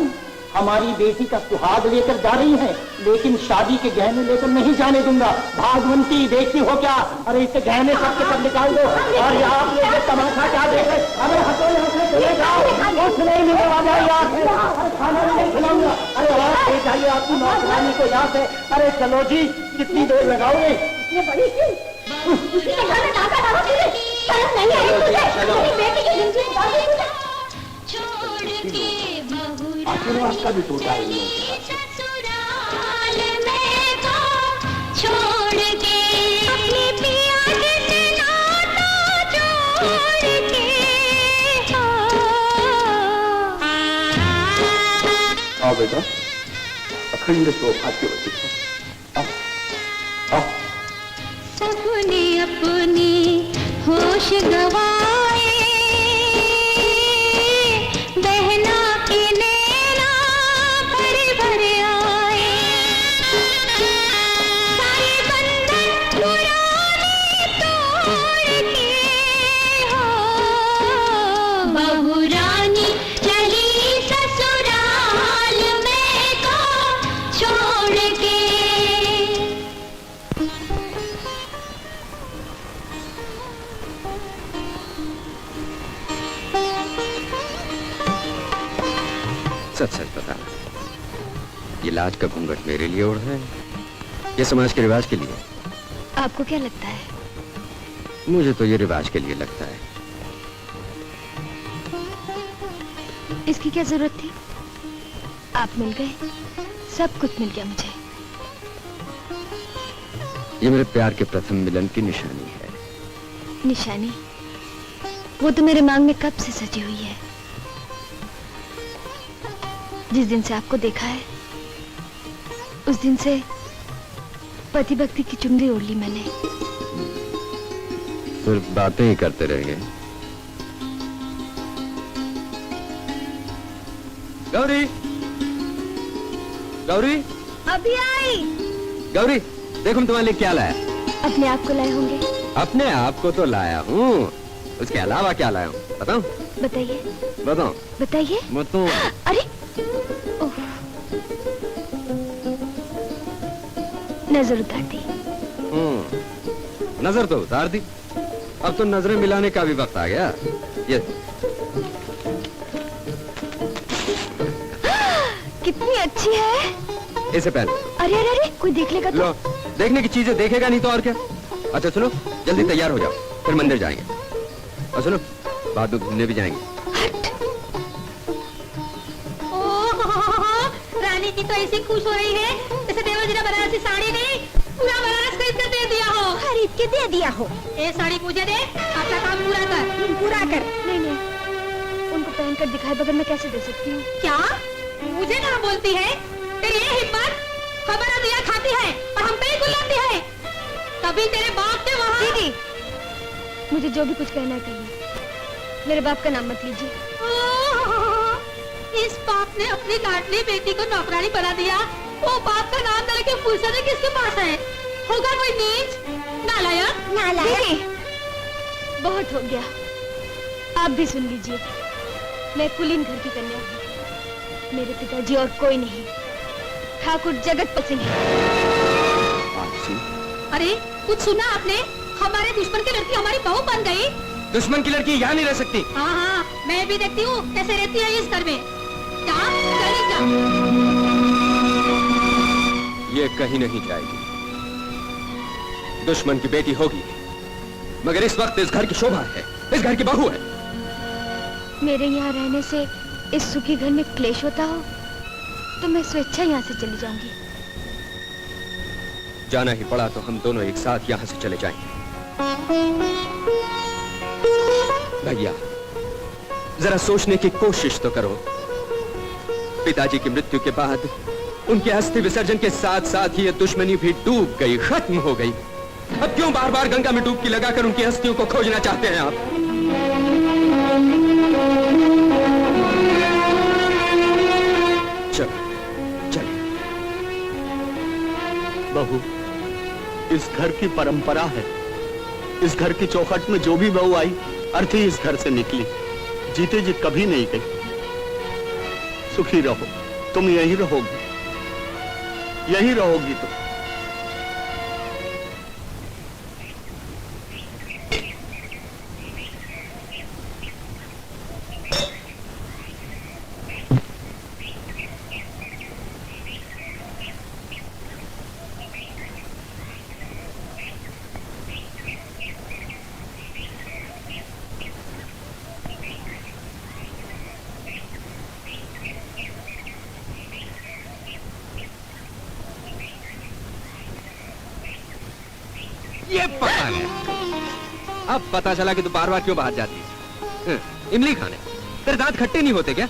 Speaker 7: हमारी बेटी का सुहाग लेकर जा रही है, लेकिन शादी के गहने लेकर नहीं जाने दूंगा। भागवंती देखती हो क्या? अरे इसे गहने सबके सब निकाल दो। और यहाँ ये तमाशा क्या देख रहे? अरे हटो यहाँ से, चले जाओ। कुछ नहीं मिलने वाला यहाँ से। अरे खाना नहीं खिलाऊंगा। अरे आप ले जाइए आपकी नौकरानी को यहाँ से। अरे चलो जी, कितनी देर लगाओगे?
Speaker 3: ये बड़ी चीज उसी के घर में डाका डालो। शर्म नहीं आई तुझे? मेरी बेटी की जिंदगी बर्बाद हुई तुझे।
Speaker 7: आशीर्वाद का भी टूटा है।
Speaker 12: छोड़ के अपने पिया के नाता जोड़ के
Speaker 4: आओ बेटा, अखंड सौभाग्यवती हो। आओ आओ।
Speaker 12: सबने अपनी होश गवाए, बहना के नैना भर भर आए। सारे बंधन पुराने तोड़ के हो, बहू रानी चली ससुराल में को छोड़ के।
Speaker 9: सच सच बताना, ये लाज का घूंघट मेरे लिए ओढ़ है, ये समाज के रिवाज के लिए?
Speaker 10: आपको क्या लगता है?
Speaker 9: मुझे तो ये रिवाज के लिए लगता है।
Speaker 10: इसकी क्या जरूरत थी? आप मिल गए, सब कुछ मिल गया मुझे।
Speaker 9: ये मेरे प्यार के प्रथम मिलन की निशानी है।
Speaker 10: निशानी? वो तो मेरे मांग में कब से सजी हुई है। जिस दिन से आपको देखा है, उस दिन से पति भक्ति की चुनरी ओढ़ ली मैंने।
Speaker 9: सिर्फ बातें ही करते रहेंगे। गौरी, गौरी,
Speaker 10: अभी आई।
Speaker 9: गौरी, देखो मैं तुम्हारे लिए क्या लाया।
Speaker 10: अपने आप को लाए होंगे?
Speaker 9: अपने आप को तो लाया हूँ, उसके अलावा क्या लाया हूँ बताऊं?
Speaker 10: बताइए।
Speaker 9: बताओ।
Speaker 10: बताइए।
Speaker 9: बताओ।
Speaker 10: अरे नजर उतार दी।
Speaker 9: नजर तो उतार दी, अब तो नजरें मिलाने का भी वक्त आ गया। ये
Speaker 10: कितनी अच्छी है।
Speaker 9: इसे पहन।
Speaker 10: अरे अरे अरे, कोई देख लेगा तो?
Speaker 9: लो, देखने की चीजें देखेगा नहीं तो और क्या। अच्छा सुनो, जल्दी तैयार हो जाओ, फिर मंदिर जाएंगे। और सुनो, बाद में घूमने भी जाएंगे।
Speaker 3: रानी जी तो ऐसी खुश हो रही है जैसे देवर जी ने बनारसी साड़ी नहीं पूरा बनारस खरीद कर दे दिया हो।
Speaker 6: खरीद के दे दिया हो।
Speaker 3: ये साड़ी मुझे दे, अपना काम पूरा कर।
Speaker 6: पूरा कर।
Speaker 10: नहीं नहीं, उनको पहनकर दिखाए बगैर मैं कैसे दे सकती हूँ?
Speaker 3: क्या मुझे ना बोलती है? तेरी ये हिम्मत, हमारा दिया खाती है और हम पे ही गुलाती है। तभी तेरे बाप ने वहाँ।
Speaker 10: दीदी, मुझे जो भी कुछ कहना है कहिए, मेरे बाप का नाम मत लीजिए।
Speaker 3: इस बाप ने अपनी लाडली बेटी को नौकरानी बना दिया। वो बाप का नाम न लेके फुर्सत किसके पास है? होगा कोई नीच, नालायक।
Speaker 10: नालायक बहुत हो गया, आप भी सुन लीजिए। मैं कुलीन घर की कन्या हूँ, मेरे पिताजी और कोई नहीं, ठाकुर जगतपत सिंह है।
Speaker 3: अरे कुछ सुना आपने? हमारे दुश्मन की लड़की हमारी बहू बन गई।
Speaker 9: दुश्मन की लड़की यहाँ नहीं रह सकती।
Speaker 3: हाँ हाँ, मैं भी देखती हूँ कैसे रहती है इस घर में। क्या चली क्या?
Speaker 9: ये कहीं नहीं जाएगी। दुश्मन की बेटी होगी, मगर इस वक्त इस घर की शोभा है, इस घर की बहू है।
Speaker 10: मेरे यहाँ रहने से इस सुखी घर में क्लेश होता हो तो मैं स्वेच्छा यहाँ से चली जाऊंगी।
Speaker 9: जाना ही पड़ा तो हम दोनों एक साथ यहाँ से चले जाएंगे। भैया, जरा सोचने की कोशिश तो करो। पिताजी की मृत्यु के बाद उनके अस्थि विसर्जन के साथ साथ ही ये दुश्मनी भी डूब गई, खत्म हो गई। अब क्यों बार बार गंगा में डुबकी लगाकर उनकी अस्थियों को खोजना चाहते हैं आप? चलो चलो।
Speaker 5: बहू, इस घर की परंपरा है। इस घर की चौखट में जो भी बहू आई, अर्थी इस घर से निकली, जीते जी कभी नहीं गई। सुखी रहो, तुम यही रहोगी, यही रहोगी तुम।
Speaker 9: ये पता गया। अब पता चला कि तू बार बार क्यों बाहर जाती है। इमली खाने तेरे दांत खट्टे नहीं होते क्या?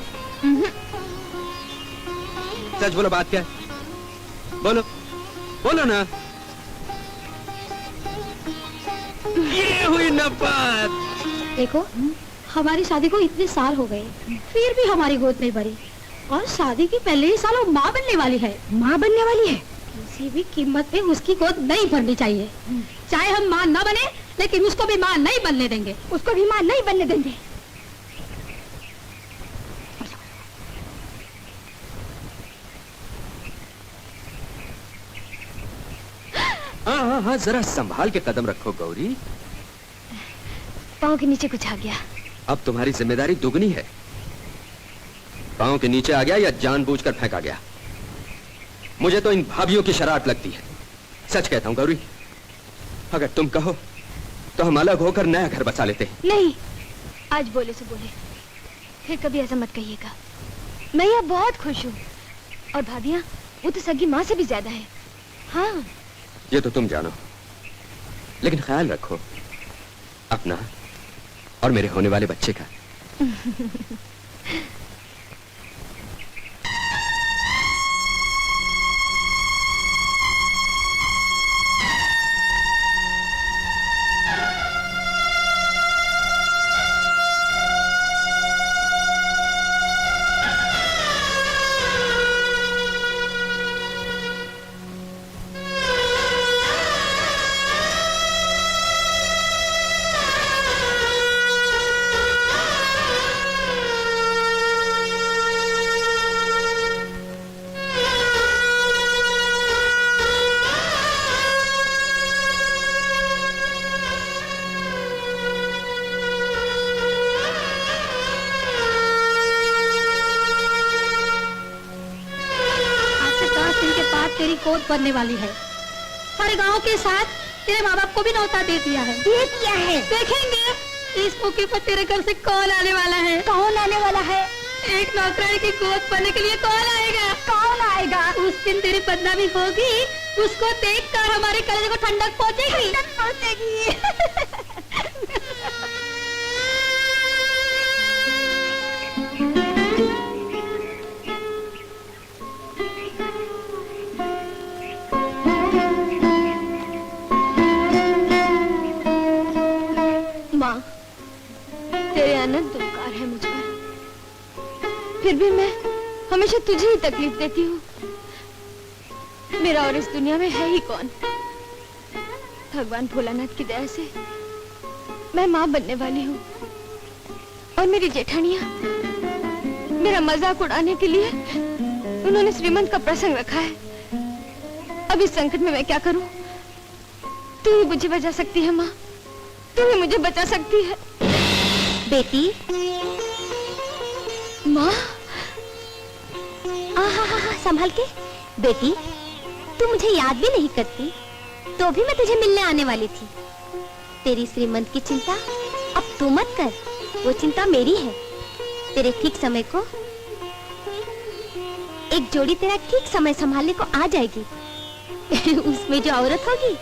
Speaker 9: सच बोलो, बात क्या है? बोलो बोलो ना। ये हुई नफरत।
Speaker 3: देखो, हमारी शादी को इतने साल हो गए, फिर भी हमारी गोद नहीं भरी। और शादी के पहले ही साल वो माँ बनने वाली है।
Speaker 6: माँ बनने वाली है?
Speaker 3: किसी भी कीमत पे उसकी गोद नहीं भरनी चाहिए। चाहे हम माँ न बने, लेकिन उसको भी माँ नहीं बनने देंगे।
Speaker 6: उसको भी माँ नहीं बनने देंगे।
Speaker 9: हाँ, हाँ, जरा संभाल के कदम रखो गौरी।
Speaker 10: पाँव के नीचे कुछ आ गया।
Speaker 9: अब तुम्हारी जिम्मेदारी दुगनी है। पाँव के नीचे आ गया या जानबूझकर फेंका गया। मुझे तो इन भाभियों की शरारत लगती है। सच कहता हूँ गौरी, अगर तुम कहो तो हम अलग होकर नया घर बसा लेते हैं।
Speaker 10: नहीं, आज बोले सो बोले, फिर कभी ऐसा मत कहिएगा। मैं यहाँ बहुत खुश हूँ, और भाभियाँ वो तो सगी माँ से भी ज्यादा है। हाँ,
Speaker 9: ये तो तुम जानो, लेकिन ख्याल रखो अपना और मेरे होने वाले बच्चे का।
Speaker 3: बनने वाली है। सारे गांव के साथ तेरे माँ बाप को भी न्योता दे दिया है।
Speaker 6: ये क्या है?
Speaker 3: देखेंगे इस मौके पर तेरे घर से कौन आने वाला है।
Speaker 6: कौन आने वाला है?
Speaker 3: एक नौकरानी की गोद पाने के लिए कौन आएगा?
Speaker 6: कौन आएगा?
Speaker 3: उस दिन तेरी बदनामी होगी, उसको देखकर हमारे कलेजे को ठंडक पहुंचेगी।
Speaker 10: माँ, तेरे अनंत उपकार है मुझ पर, फिर भी मैं हमेशा तुझे ही तकलीफ देती हूँ। मेरा और इस दुनिया में है ही कौन? भगवान भोलानाथ की दया से मैं माँ बनने वाली हूँ और मेरी जेठानियाँ मेरा मजाक उड़ाने के लिए उन्होंने श्रीमंत का प्रसंग रखा है। अब इस संकट में मैं क्या करूँ? तू ही मुझे बचा सकती है माँ, तू ही मुझे बचा सकती है।
Speaker 6: बेटी,
Speaker 10: माँ,
Speaker 6: संभाल के। बेटी, तू मुझे याद भी नहीं करती, तो भी मैं तुझे मिलने आने वाली थी। तेरी श्रीमंत की चिंता अब तू मत कर, वो चिंता मेरी है। तेरे ठीक समय को एक जोड़ी तेरा ठीक समय संभालने को आ जाएगी। उसमें जो औरत होगी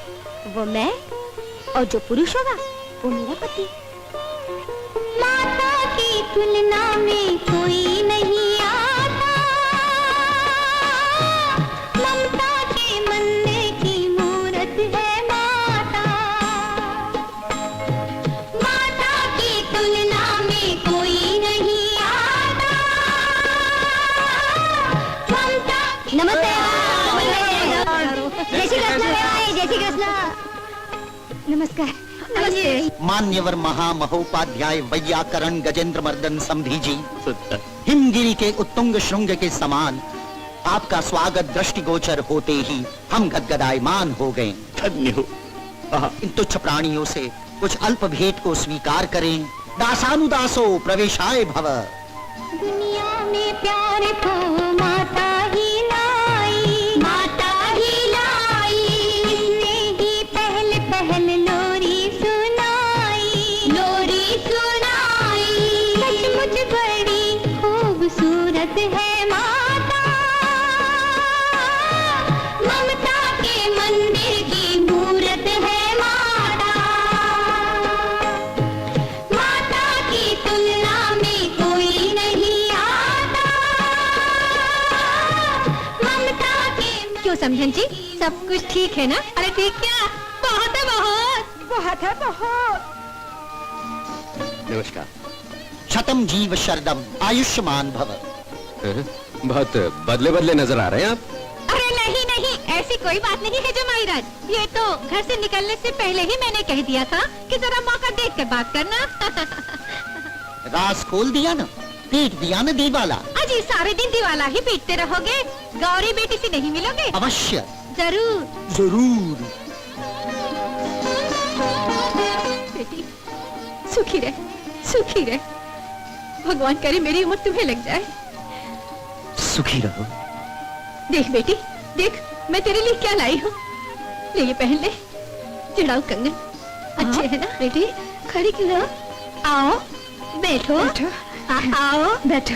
Speaker 6: वो मैं, और जो पुरुष होगा वो मेरा पति। माता की तुलना में कोई नहीं आता, ममता के मंदिर की मूरत है माता। माता की तुलना में कोई नहीं आता, ममता। नमस्ते। जय श्री कृष्ण। जय श्री कृष्ण। नमस्कार।
Speaker 7: मान्यवर महामहोपाध्याय वैयाकरण गजेंद्र मर्दन संधि जी, हिमगिरी के उत्तुंग श्रृंग के समान आपका स्वागत दृष्टिगोचर होते ही हम गदगदायमान हो गए।
Speaker 5: धन्य हो।
Speaker 7: इन तुच्छ प्राणियों से कुछ अल्प भेंट को स्वीकार करें। दासानुदासो प्रवेशाय भव।
Speaker 6: दुनिया में प्यार को माता ही लाई, माता ही लाई। इसने ही पहल पहल लोरी सुनाई, लोरी सुनाई। सचमुच बड़ी खूबसूरत है माता, ममता के मंदिर की मूरत है माता। माता की तुलना में कोई नहीं आता, ममता के। क्यों समझन जी, सब कुछ ठीक है ना? अरे ठीक क्या, बहुत है बहुत, बहुत है बहुत।
Speaker 5: नमस्कार।
Speaker 7: शतम जीव शरदम आयुष्मान भव।
Speaker 9: बहुत बदले बदले नजर आ रहे हैं आप।
Speaker 3: अरे नहीं नहीं, ऐसी कोई बात नहीं है जमाई राज। ये तो घर से निकलने से पहले ही मैंने कह दिया था कि जरा मौका देख कर बात करना।
Speaker 7: राज खोल दिया ना, पीट दिया ना दीवाला।
Speaker 3: अजी सारे दिन दीवाला ही पीटते रहोगे, गौरी बेटी से नहीं मिलोगे?
Speaker 7: अवश्य।
Speaker 3: जरूर
Speaker 7: जरूर।
Speaker 3: बेटी सुखी रह, सुखी रह। भगवान करे मेरी उम्र तुम्हें लग जाए।
Speaker 7: सुखी रहो।
Speaker 3: देख बेटी देख, मैं तेरे लिए क्या लाई हूँ। ले ये पहन ले, जड़ाऊ कंगन अच्छे है ना बेटी? खड़ी क्यों हो? आओ बैठो, बैठो। आओ बैठो।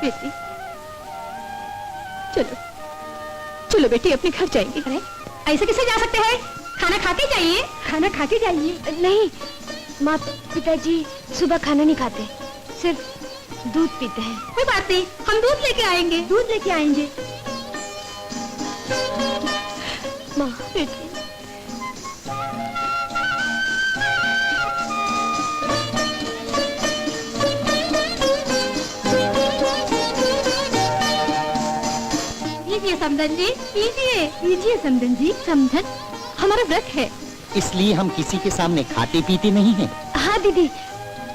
Speaker 3: बेटी चलो चलो बेटी, अपने घर जाएंगे। अरे ऐसे कैसे जा सकते हैं? खाना खा के जाइए, खाना खा के जाइए।
Speaker 10: नहीं माँ, पिताजी सुबह खाना नहीं खाते, सिर्फ दूध पीते हैं।
Speaker 3: कोई बात नहीं, हम दूध लेके आएंगे, दूध लेके आएंगे।
Speaker 10: माँ
Speaker 3: बेटी पीजिए समधन जी, पीजिए पीजिए समधन जी। समधन हमारा व्रत है,
Speaker 11: इसलिए हम किसी के सामने खाते पीते नहीं हैं।
Speaker 10: हाँ दीदी,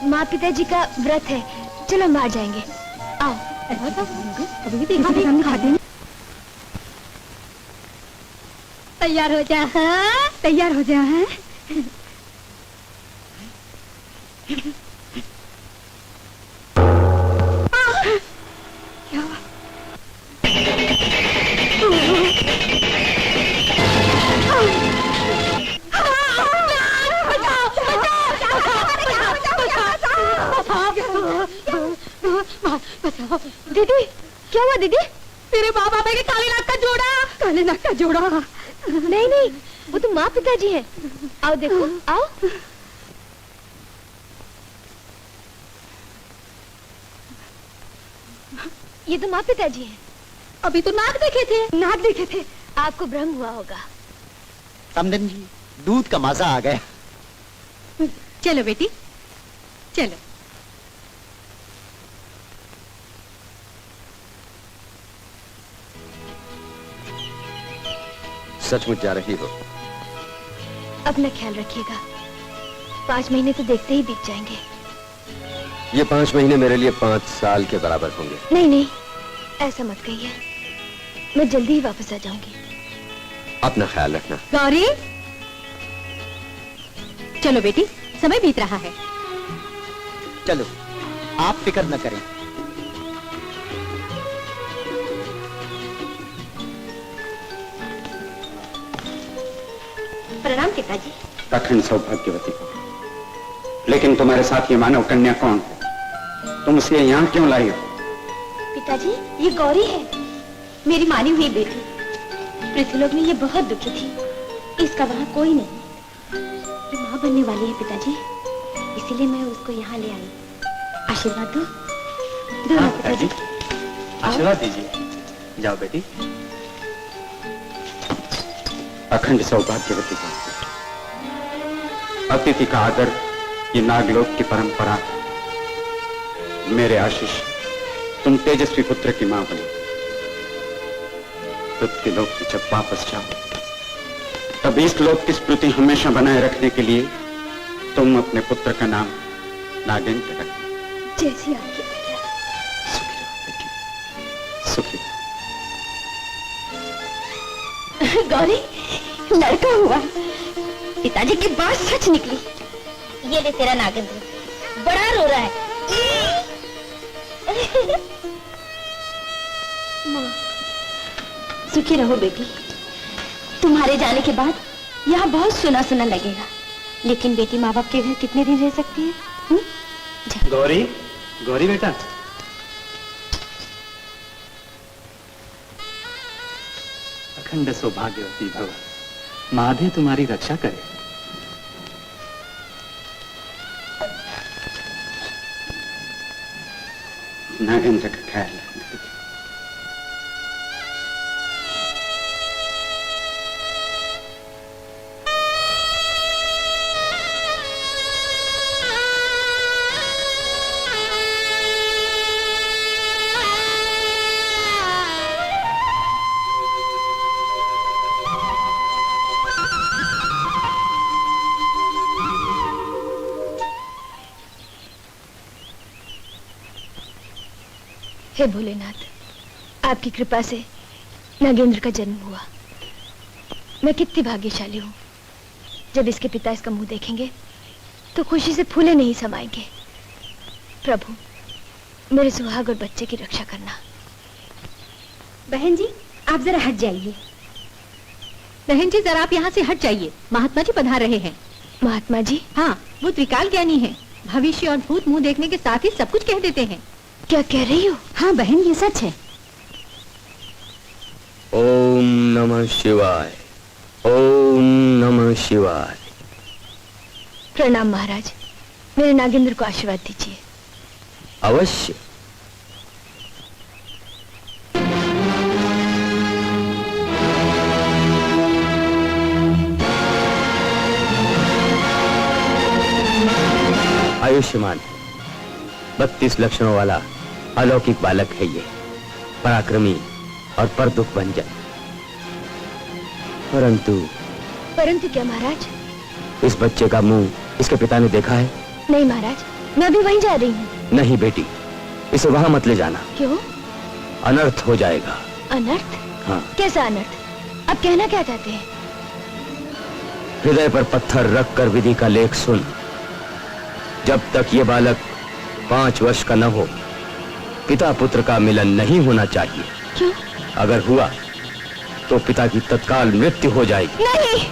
Speaker 10: माँ पिताजी का व्रत है, चलो हम बाहर जाएंगे। आओ।
Speaker 3: तैयार हो जा, हाँ? तैयार हो जा, हाँ? क्या हुआ?
Speaker 10: दीदी क्या हुआ दीदी?
Speaker 3: तेरे बाबा के काले नाग का जोड़ा, काले नाग का जोड़ा।
Speaker 10: नहीं नहीं, वो तो माँ पिताजी है। आओ देखो, आओ। ये तो माँ पिताजी हैं।
Speaker 3: अभी तो नाग देखे थे, नाग देखे थे।
Speaker 10: आपको भ्रम हुआ होगा।
Speaker 11: समधन जी, दूध का मजा आ गया।
Speaker 3: चलो बेटी, चलो।
Speaker 9: सचमुच जा रही हो?
Speaker 10: अपना ख्याल रखिएगा, 5 महीने तो देखते ही बीत जाएंगे।
Speaker 9: ये 5 महीने मेरे लिए 5 साल के बराबर होंगे।
Speaker 10: नहीं नहीं, ऐसा मत कहिए, मैं जल्दी ही वापस आ जाऊंगी।
Speaker 9: अपना ख्याल रखना।
Speaker 3: गौरी, चलो बेटी, समय बीत रहा है।
Speaker 11: चलो, आप फिक्र न करें।
Speaker 3: प्रणाम पिताजी।
Speaker 4: अखंड सौभाग्यवती को, लेकिन तुम्हारे साथ ये मानव कन्या कौन है? तुम उसे यहाँ क्यों लाई हो?
Speaker 3: पिताजी, ये गौरी है, मेरी मानी हुई बेटी। पृथ्वीलोक में ये बहुत दुखी थी, इसका वहाँ कोई नहीं। ये माँ बनने वाली है पिताजी, इसीलिए मैं उसको यहाँ ले आई। आशीर्वाद दो। दो ना पिताजी।
Speaker 4: आशीर्वाद दीजिए। जाओ बेटी। अखंड सौभाग्यवती को, अतिथि का आदर ये नागलोक की परंपरा है। मेरे आशीष, तुम तेजस्वी पुत्र की मां बनो। पृथ्वीलोक में जब वापस जाओ तब इस लोक की स्मृति हमेशा बनाए रखने के लिए तुम अपने पुत्र का नाम नागेंद्र रखना।
Speaker 10: जैसी आपकी आज्ञा।
Speaker 4: सुखी रहो बेटी, सुखी रहो।
Speaker 3: गौरी, लड़का हुआ। पिताजी की बात सच निकली। ये ले तेरा नागेंद्र, बड़ा रो रहा है।
Speaker 10: माँ,
Speaker 3: सुखी रहो बेटी। तुम्हारे जाने के बाद यहाँ बहुत सुना सुना लगेगा, लेकिन बेटी माँ बाप के घर कितने दिन रह सकती है?
Speaker 11: गौरी, गौरी बेटा। अखंड सौभाग्यवती भव, महादेव तुम्हारी रक्षा करे।
Speaker 4: नागेंद्र का ख्याल रखना।
Speaker 10: हे भोलेनाथ, आपकी कृपा से नागेंद्र का जन्म हुआ। मैं कितनी भाग्यशाली हूँ। जब इसके पिता इसका मुंह देखेंगे तो खुशी से फूले नहीं समाएंगे। प्रभु, मेरे सुहाग और बच्चे की रक्षा करना।
Speaker 3: बहन जी, आप जरा हट जाइए। बहन जी, जरा आप यहाँ से हट जाइए, महात्मा जी पधार रहे हैं।
Speaker 10: महात्मा जी?
Speaker 3: हाँ, वो त्रिकाल ज्ञानी है, भविष्य और भूत मुंह देखने के साथ ही सब कुछ कह देते हैं।
Speaker 10: क्या कह रही हो?
Speaker 3: हाँ बहन, ये सच है।
Speaker 9: ओम नमः शिवाय, ओम नमः शिवाय।
Speaker 10: प्रणाम महाराज, मेरे नागेंद्र को आशीर्वाद दीजिए।
Speaker 9: अवश्य। आयुष्मान 32 लक्षणों वाला अलौकिक बालक है ये। पराक्रमी और पर दुख बन जाए।
Speaker 10: परंतु क्या महाराज?
Speaker 9: इस बच्चे का मुंह इसके पिता ने देखा है?
Speaker 10: नहीं महाराज, मैं अभी वहीं जा रही हूँ।
Speaker 9: नहीं बेटी, इसे वहां मत ले जाना।
Speaker 10: क्यों?
Speaker 9: अनर्थ हो जाएगा।
Speaker 10: अनर्थ?
Speaker 9: हाँ।
Speaker 10: कैसा अनर्थ? अब कहना क्या चाहते हैं?
Speaker 9: हृदय पर पत्थर रख कर विधि का लेख सुन। जब तक ये बालक 5 वर्ष का न हो, पिता पुत्र का मिलन नहीं होना चाहिए।
Speaker 10: क्यों?
Speaker 9: अगर हुआ तो पिता की तत्काल मृत्यु हो जाएगी।
Speaker 10: नहीं।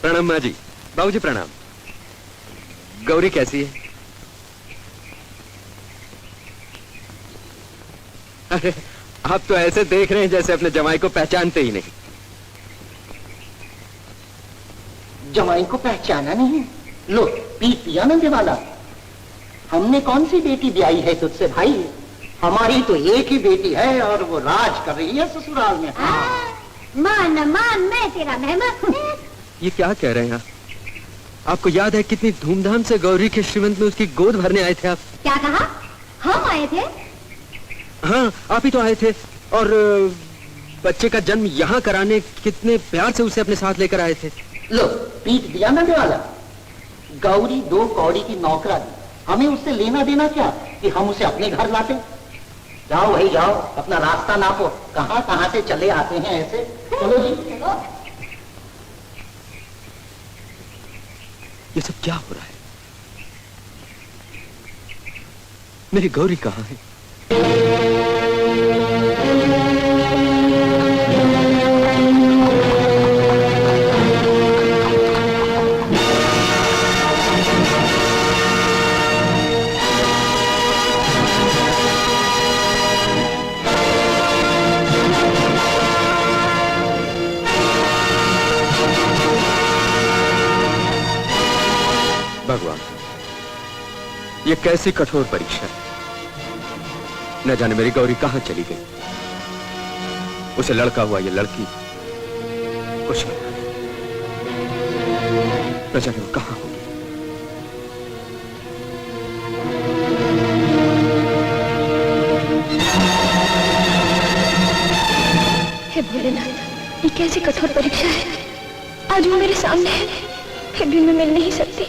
Speaker 9: प्रणाम माँ जी। बाबूजी प्रणाम। गौरी कैसी है? अरे आप तो ऐसे देख रहे हैं जैसे अपने जमाई को पहचानते ही नहीं।
Speaker 7: जमाई को पहचाना नहीं? लो पी पिया ना दिवाला। हमने कौन सी बेटी ब्याई है तुझसे भाई? हमारी तो एक ही बेटी है और वो राज कर रही है ससुराल में।
Speaker 6: मान मान, मैं तेरा मेहमान।
Speaker 9: ये क्या कह रहे हैं आप? आपको याद है कितनी धूमधाम से गौरी के श्रीमंत में उसकी गोद भरने आए थे आप?
Speaker 6: क्या कहा? हम आए थे?
Speaker 9: हाँ, आप ही तो आए थे। और बच्चे का जन्म यहाँ कराने कितने प्यार से उसे अपने साथ लेकर आए थे।
Speaker 7: लो पीट दिया ना दिवाला। गौरी 2 कौड़ी की नौकरानी, हमें उससे लेना देना क्या कि हम उसे अपने घर लाते? जाओ भाई जाओ, अपना रास्ता नापो। कहाँ कहाँ से चले आते हैं ऐसे। चलो जी चलो।
Speaker 9: ये सब क्या हो रहा है? मेरी गौरी कहाँ है? भगवान, ये कैसी कठोर परीक्षा है। न जाने मेरी गौरी कहां चली गई। उसे लड़का हुआ ये लड़की कुछ नहीं, न जाने वो कहां होगी।
Speaker 10: हे भोलेनाथ, ये कैसी कठोर परीक्षा है। आज वो मेरे सामने है, फिर भी मैं मिल नहीं सकती।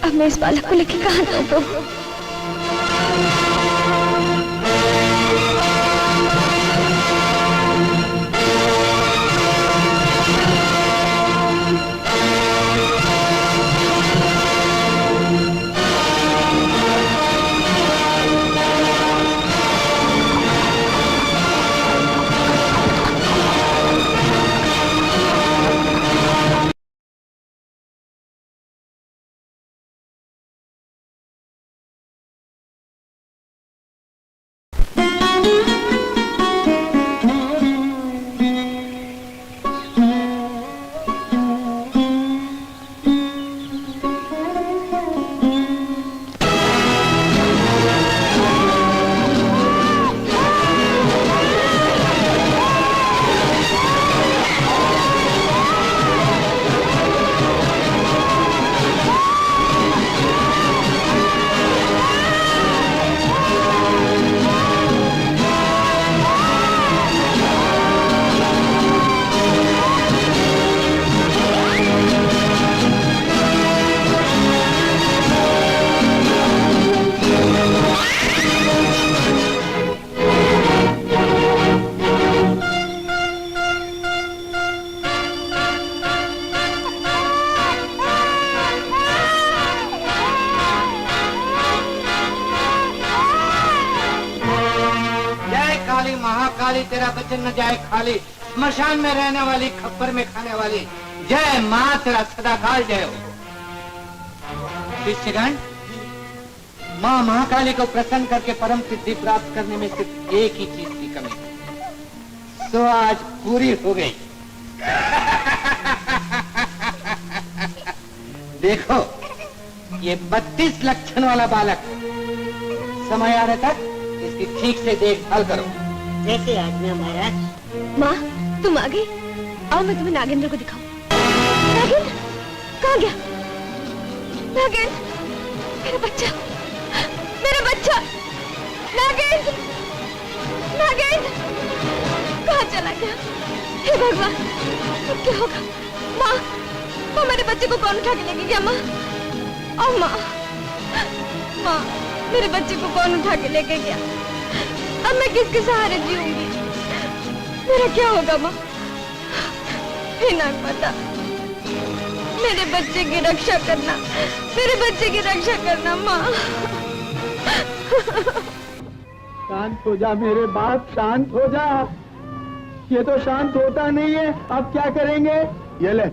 Speaker 10: अब मैं इस बालक को लेकर कहां जाऊं प्रभु?
Speaker 8: महाकाली तेरा बचन न जाए खाली, स्मशान में रहने वाली, खप्पर में खाने वाली, जय माँ तेरा सदाकाल जय हो। शिष्यगण, माँ महाकाली को प्रसन्न करके परम सिद्धि प्राप्त करने में सिर्फ एक ही चीज की कमी है, सो आज पूरी हो गई। देखो, ये 32 लक्षण वाला बालक समय आने तक इसकी ठीक से देखभाल करो।
Speaker 7: जैसे आज्ञा महाराज।
Speaker 10: माँ, तुम आ गई? आओ मैं तुम्हें नागेंद्र को दिखाऊं। नागेंद्र कहाँ गया? नागेंद्र, मेरा बच्चा, मेरा बच्चा, नागेंद्र, नागेंद्र, कहाँ चला गया? हे भगवान, अब क्या होगा? माँ, माँ, मेरे बच्चे को कौन उठा के लेके गया? माँ, और माँ, माँ, मेरे बच्चे को कौन उठा के लेके गया? अब मैं किसके सहारे जीऊंगी? मेरा क्या होगा माँ? हे नागमाता, मेरे बच्चे की रक्षा करना, मेरे बच्चे की रक्षा करना माँ।
Speaker 8: शांत हो जा मेरे बाप, शांत हो जा। ये तो शांत होता नहीं है। अब क्या करेंगे? ये ले,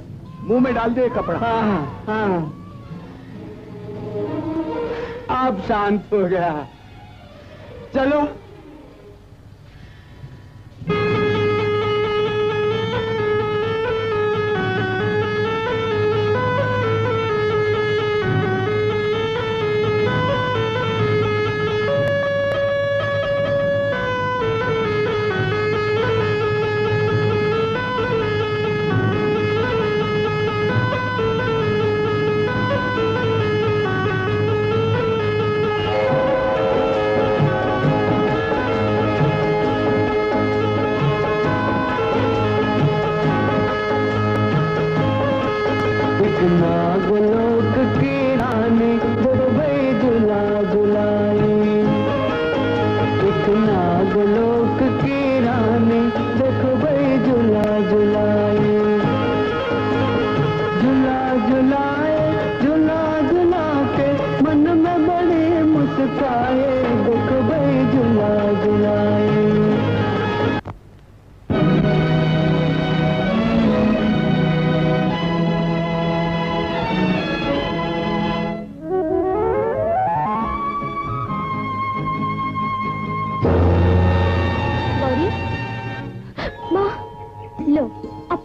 Speaker 8: मुंह में डाल दे कपड़ा। हाँ हाँ, अब शांत हो गया। चलो।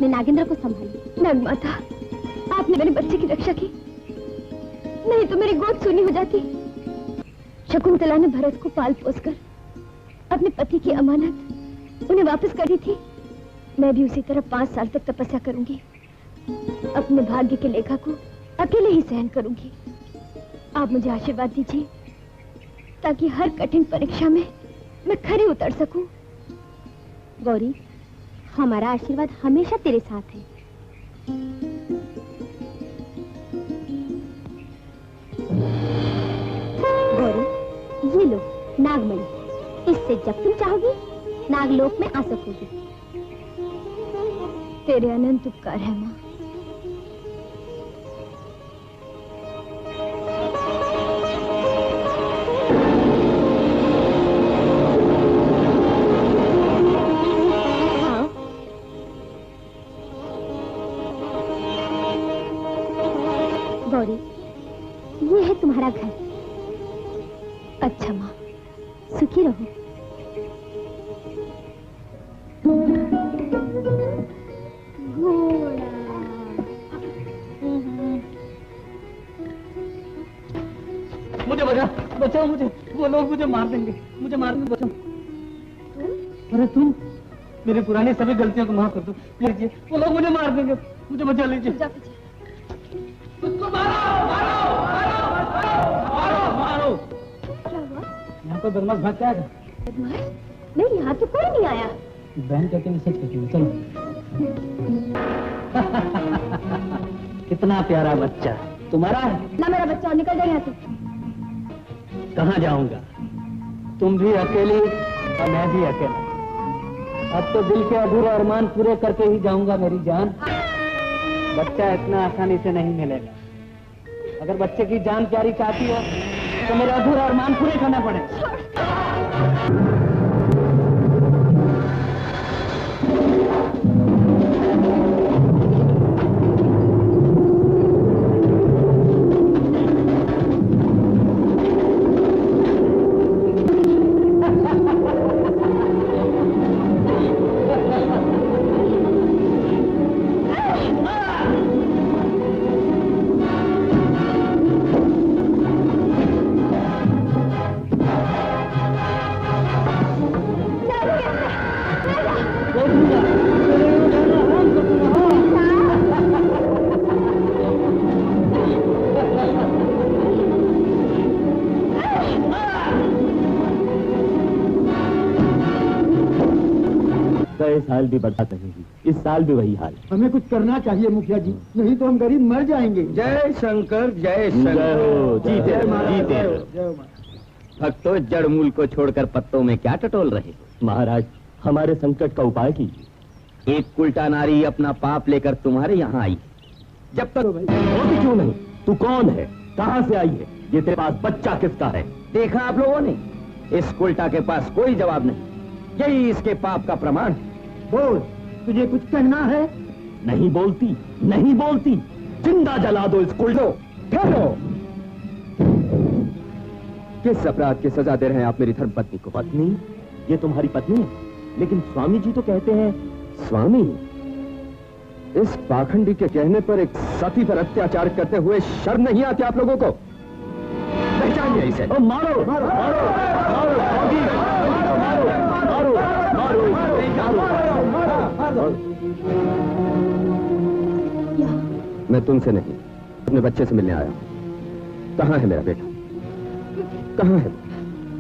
Speaker 10: नागेंद्र को संभालिए। नागमाता, आपने मेरे बच्चे की रक्षा की, नहीं तो मेरी गोद सूनी हो जाती। शकुंतला ने भरत को पाल पोसकर अपने पति की अमानत उन्हें वापस कर दी थी। मैं भी उसी तरह 5 साल तक तपस्या करूंगी, अपने भाग्य के लेखा को अकेले ही सहन करूंगी। आप मुझे आशीर्वाद दीजिए ताकि हर कठिन परीक्षा में मैं खरी उतर सकूं।
Speaker 6: गौरी, हमारा आशीर्वाद हमेशा तेरे साथ है। गौरी, ये लो नागमणि, इससे जब तुम चाहोगी नागलोक में आ सकोगी।
Speaker 10: तेरे अनंत उपकार है माँ।
Speaker 6: गौरी, ये है तुम्हारा घर।
Speaker 10: अच्छा माँ,
Speaker 6: सुखी रहो।
Speaker 8: मुझे बचाओ, मुझे वो लोग मुझे मार देंगे, मुझे मार देंगे, बचाओ। अरे तुम मेरी पुरानी सभी गलतियों को माफ कर दो लीजिए, वो लोग मुझे मार देंगे, मुझे बचा लीजिए। उसको मारो, मारो, मारो, मारो, मारो।
Speaker 10: क्या हुआ?
Speaker 8: यहाँ पर बदमाश भाग क्या है?
Speaker 10: नहीं, यहाँ तो कोई नहीं आया।
Speaker 8: बहन कहती है, सच कहती है, चलो। कितना प्यारा बच्चा तुम्हारा है
Speaker 10: ना? मेरा बच्चा, निकल जाए यहाँ से।
Speaker 8: कहाँ जाऊंगा? तुम भी अकेली और मैं भी अकेला। अब तो दिल के अधूरे अरमान पूरे करके ही जाऊंगा मेरी जान। बच्चा इतना आसानी से नहीं मिलेगा। अगर बच्चे की जान प्यारी चाहती हो तो मेरे अधूरे अरमान पूरे करना पड़ेगा।
Speaker 13: अगले साल भी बरसात नहीं हुई, इस साल भी वही हाल।
Speaker 14: हमें कुछ करना चाहिए मुखिया जी, नहीं तो हम गरीब मर जाएंगे।
Speaker 9: जय शंकर जय
Speaker 13: शंकर।
Speaker 9: जीते रहो, जीते रहो।
Speaker 13: भक्तों, जड़ मूल को छोड़कर पत्तों में क्या टटोल रहे? महाराज, हमारे संकट का उपाय कीजिए।
Speaker 9: एक उल्टा नारी अपना पाप लेकर तुम्हारे यहाँ आई, जब तक
Speaker 13: वो भी क्यों नहीं? तू कौन है, कहाँ से आई है, ये तेरे पास बच्चा किसका है?
Speaker 9: देखा आप लोगों ने, इस उल्टा के पास कोई जवाब नहीं, यही इसके पाप का प्रमाण।
Speaker 14: बोल, तुझे कुछ कहना है?
Speaker 13: नहीं बोलती, नहीं बोलती, जिंदा जला दो इस उल्टो।
Speaker 9: ठहरो, किस अपराध की सजा दे रहे हैं आप मेरी धर्मपत्नी को?
Speaker 13: पत्नी? ये तुम्हारी पत्नी है, लेकिन स्वामी जी तो कहते हैं।
Speaker 9: स्वामी? इस पाखंडी के कहने पर एक सती पर अत्याचार करते हुए शर्म नहीं आती आप लोगों को? पहचानिए इसे।
Speaker 13: मारो मारो मारो मारो मारो मारो।
Speaker 9: मैं तुमसे नहीं, अपने बच्चे से मिलने आया हूं। कहाँ है मेरा बेटा? कहाँ है?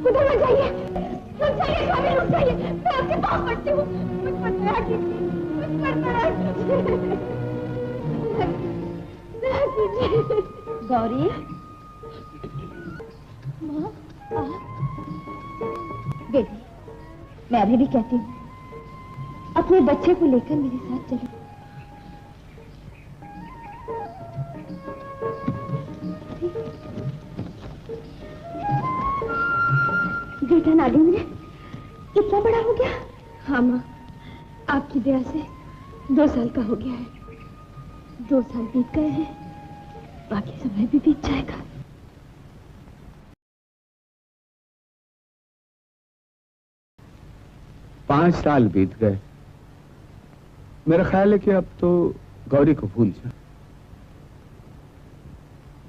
Speaker 3: उधर मत जाइए, रुक जाइए स्वामी, रुक जाइए, मैं आपके पास पड़ती हूँ, मुझ पर दया कीजिए, मुझ पर दया कीजिए, दया कीजिए। गौरी, माँ, बेटी, मैं अभी भी कहती हूँ, अपने बच्चे को लेकर मेरे साथ चलो। बेटा नागिन कितना बड़ा हो गया? हाँ माँ, आपकी दया से 2 साल का हो गया है। 2 साल बीत गए हैं, बाकी समय भी बीत जाएगा।
Speaker 9: पांच साल बीत गए। मेरा ख्याल है कि अब तो गौरी को भूल जा।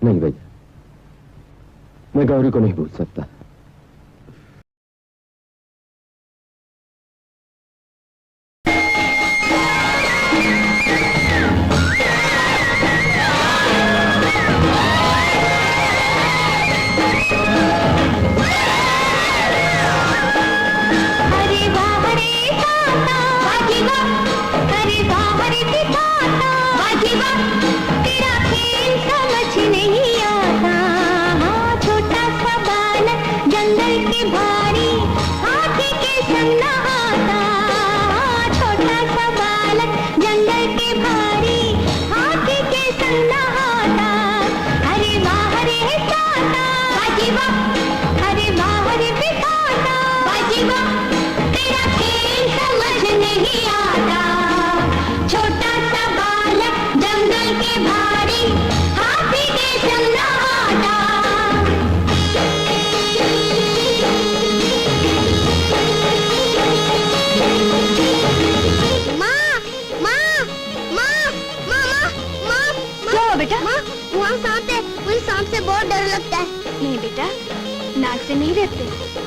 Speaker 9: नहीं भैया, मैं गौरी को नहीं भूल सकता।
Speaker 10: नाग से नहीं रहते,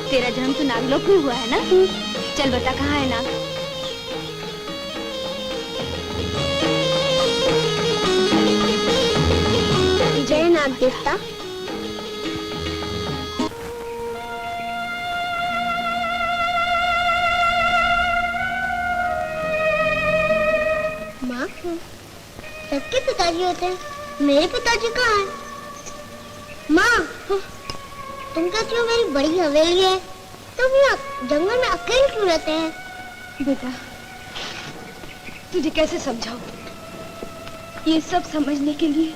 Speaker 10: तेरा जन्म तो नागलोक में हुआ है ना। चल बता, कहाँ है नाग?
Speaker 6: जय नाग देवता।
Speaker 12: माँ, सबके पिताजी होते हैं, मेरे पिताजी कहाँ हैं? माँ, तुम कहती हो मेरी बड़ी हवेली है, तुम यहाँ जंगल में अकेले क्यों रहते हैं?
Speaker 10: बेटा, तुझे कैसे समझाऊं? ये सब समझने के लिए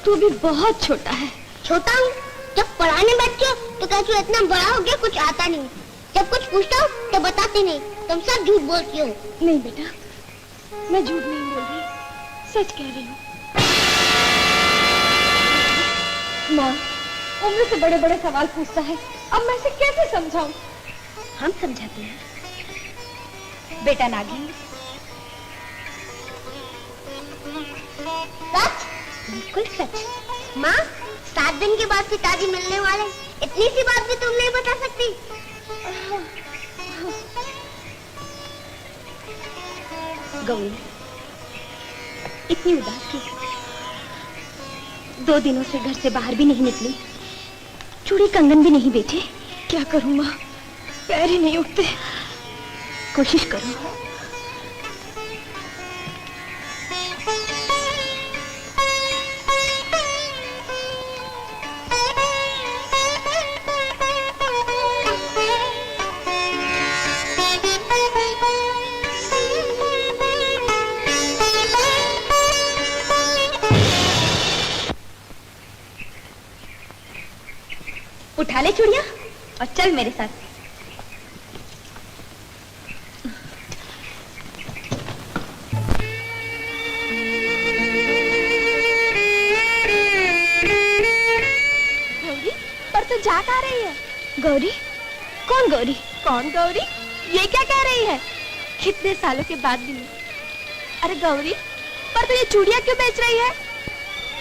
Speaker 10: तू भी बहुत छोटा है।
Speaker 12: छोटा हूँ? जब पढ़ाने बैठते हो तो कहती हो इतना बड़ा हो गया, कुछ आता नहीं। जब कुछ पूछता हूँ तो बताती नहीं, तुम सब झूठ बोलती हो।
Speaker 10: नहीं बेटा, मैं झूठ नहीं बोल रही, सच कह रही हूँ। माँ, उम्र से बड़े बड़े सवाल पूछता है, अब मैं इसे कैसे समझाऊं?
Speaker 3: हम समझाते हैं। बेटा नागिन,
Speaker 12: सच? बिल्कुल सच। माँ, 7 दिन के बाद पिताजी मिलने वाले, इतनी सी बात भी तुम नहीं बता सकती?
Speaker 3: गौरी, इतनी उदास क्यों? 2 दिनों से घर से बाहर भी नहीं निकली, चूड़ी कंगन भी नहीं बेचे।
Speaker 10: क्या करूं माँ, पैर ही नहीं उठते।
Speaker 3: कोशिश करो, उठा ले चूड़ियां और चल मेरे साथ। गौरी, पर तू जा कहाँ रही है?
Speaker 10: गौरी? कौन गौरी?
Speaker 3: कौन गौरी? ये क्या कह रही है? कितने सालों के बाद मिली। अरे गौरी, पर तू ये चूड़ियां क्यों बेच रही है?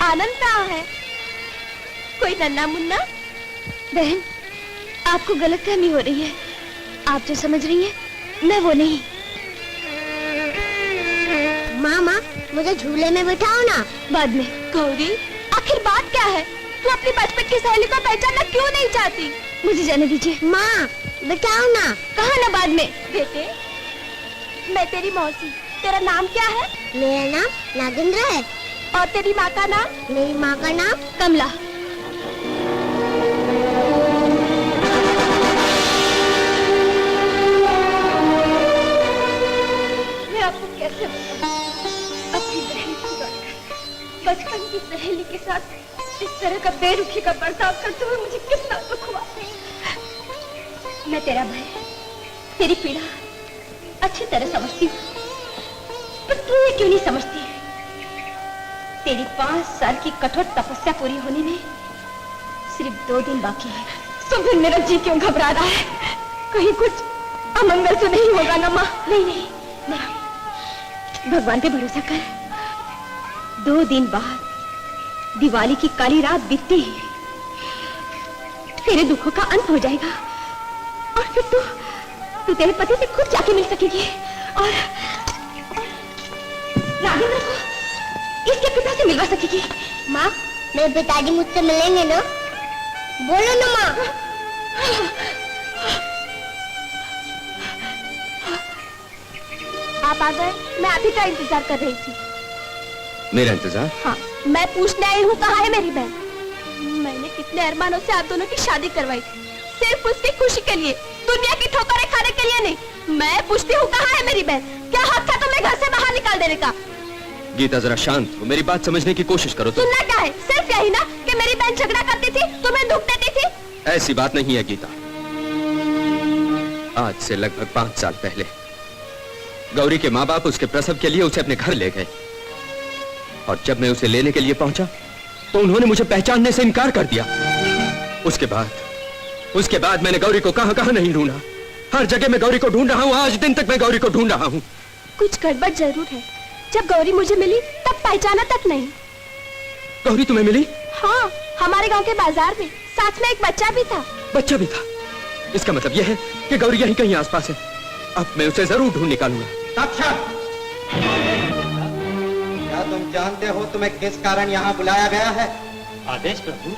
Speaker 3: आनंद कहाँ है? कोई नन्ना मुन्ना?
Speaker 10: बहन, आपको गलतफहमी हो रही है। आप जो समझ रही हैं मैं वो नहीं।
Speaker 12: मामा, मुझे झूले में बिठाओ ना।
Speaker 10: बाद में।
Speaker 3: गौरी, आखिर बात क्या है? तू अपनी बचपन की सहेली को पहचानना क्यों नहीं चाहती?
Speaker 10: मुझे जाने दीजिए।
Speaker 12: माँ, बिठाओ ना।
Speaker 10: कहा ना बाद में।
Speaker 3: बेटे, मैं तेरी मौसी। तेरा नाम क्या है?
Speaker 12: मेरा नाम नागेंद्र है।
Speaker 3: और तेरी माँ का नाम?
Speaker 12: मेरी माँ का नाम
Speaker 10: कमला।
Speaker 3: मैं आपको कैसे बताऊं? अपनी बहन की बचपन की सहेली के साथ इस तरह का बेरुखी का बर्ताव करते हुए मुझे कितना दुख हुआ। मैं तेरा भाई, तेरी पीड़ा अच्छी तरह समझती हूँ, पर तू ये क्यों नहीं समझती? तेरी 5 साल की कठोर तपस्या पूरी होने में सिर्फ 2 दिन बाकी है। तो फिर मेरा जी क्यों घबरा रहा है? कहीं कुछ अमंगल तो नहीं होगा ना माँ? नहीं नहीं नहीं, भगवान पे भरोसा कर। 2 दिन बाद दिवाली की काली रात बीतती ही तेरे दुखों का अंत हो जाएगा और फिर तू तेरे पति से खुद जाके मिल सकेगी और नागेंद्र को इसके पिता से मिलवा सकेगी।
Speaker 12: माँ, मेरे पिताजी मुझसे मिलेंगे ना? बोलो ना माँ।
Speaker 3: आप आ गए? मैं आप ही का इंतजार कर रही थी।
Speaker 9: मेरा इंतजार?
Speaker 3: हाँ, मैं पूछने आई हूँ कहाँ है मेरी बहन? मैंने कितने अरमानों से आप दोनों की शादी करवाई थी, सिर्फ उसकी खुशी के लिए, दुनिया की ठोकरें खाने के लिए नहीं। मैं पूछती हूँ कहाँ है मेरी बहन? क्या हक था तुम्हें घर से बाहर निकाल देने का?
Speaker 9: गीता, जरा शांत हो, मेरी बात समझने की कोशिश करो।
Speaker 3: सुनना क्या है? सिर्फ यही ना कि मेरी बहन झगड़ा करती थी, तुम्हें दुख देती थी?
Speaker 9: ऐसी बात नहीं है गीता। आज से लगभग 5 साल पहले गौरी के माँ बाप उसके प्रसव के लिए उसे अपने घर ले गए और जब मैं उसे लेने के लिए पहुंचा तो उन्होंने मुझे पहचानने से इनकार कर दिया। उसके बाद मैंने गौरी को कहां नहीं ढूंढा। हर जगह मैं गौरी को ढूंढ रहा हूं। आज दिन तक मैं गौरी को ढूंढ रहा हूं।
Speaker 3: कुछ गड़बड़ जरूर है। जब गौरी मुझे मिली तब पहचाना तक नहीं।
Speaker 9: गौरी तुम्हें मिली?
Speaker 3: हाँ, हमारे गांव के बाजार में, साथ में एक बच्चा भी था।
Speaker 9: बच्चा भी था? इसका मतलब यह है कि गौरी यहीं कहीं आसपास है। अब मैं उसे जरूर ढूंढ निकालूंगा।
Speaker 4: क्या तुम जानते हो तुम्हें किस कारण यहाँ बुलाया गया है?
Speaker 11: आदेश प्रभु।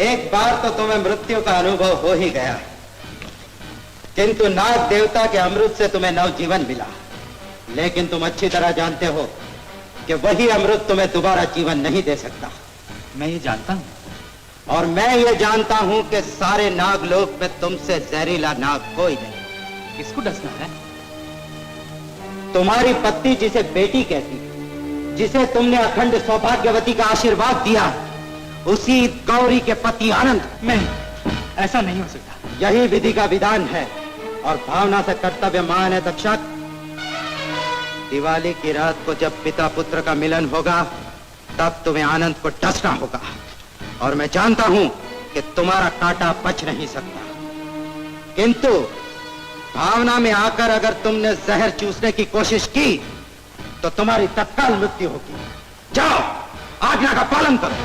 Speaker 4: एक बार तो तुम्हें मृत्यु का अनुभव हो ही गया, किंतु नाग देवता के अमृत से तुम्हें नवजीवन मिला। लेकिन तुम अच्छी तरह जानते हो कि वही अमृत तुम्हें दोबारा जीवन नहीं दे सकता।
Speaker 11: मैं ये जानता हूँ।
Speaker 4: और मैं ये जानता हूँ कि सारे नागलोक में तुमसे जहरीला नाग कोई नहीं।
Speaker 11: किसको डसना है?
Speaker 4: तुम्हारी पत्नी जिसे बेटी कहती, जिसे तुमने अखंड सौभाग्यवती का आशीर्वाद दिया, उसी गौरी के पति आनंद।
Speaker 11: नहीं, ऐसा नहीं हो सकता।
Speaker 4: यही विधि का विधान है और भावना से कर्तव्य मान है। तक्षक, दिवाली की रात को जब पिता पुत्र का मिलन होगा तब तुम्हें आनंद को डसना होगा। और मैं जानता हूं कि तुम्हारा कांटा बच नहीं सकता, किंतु भावना में आकर अगर तुमने जहर चूसने की कोशिश की तो तुम्हारी तत्काल मृत्यु होगी। जाओ, आज्ञा का पालन करो।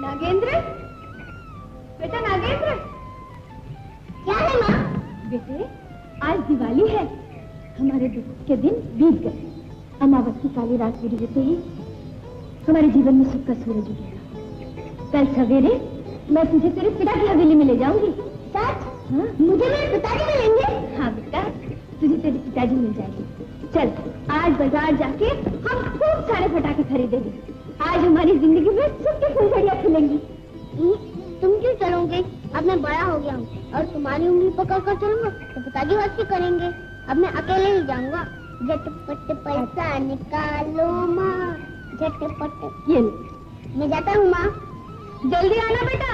Speaker 3: नागेंद्र, बेटा नागेंद्र।
Speaker 12: क्या है माँ?
Speaker 3: बेटे, आज दिवाली है। हमारे दुख के दिन बीत गए। अमावस की काली रात पूरी होते ही हमारे जीवन में सुख का सूरज उगेगा। कल सवेरे मैं तुझे तेरे पिता की हवेली में ले जाऊंगी।
Speaker 12: सच?
Speaker 3: हाँ?
Speaker 12: मुझे मेरे पिताजी मिलेंगे?
Speaker 3: हाँ बेटा, तुझे तेरे पिताजी मिल जाएंगे। चल, आज बाजार जाके हम खूब सारे पटाखे खरीदेंगे। आज हमारी जिंदगी में सुख की फुलझड़ियां खिलेंगी।
Speaker 12: तुम क्यों चलोगे? अब मैं बड़ा हो गया हूँ और तुम्हारी उंगली पकड़ कर चलूंगा तो पिताजी हंसी करेंगे। अब मैं अकेले ही जाऊंगा। झटपट पैसा निकालो माँ, झटपट। ये मैं जाता हूँ माँ, जल्दी आना बेटा।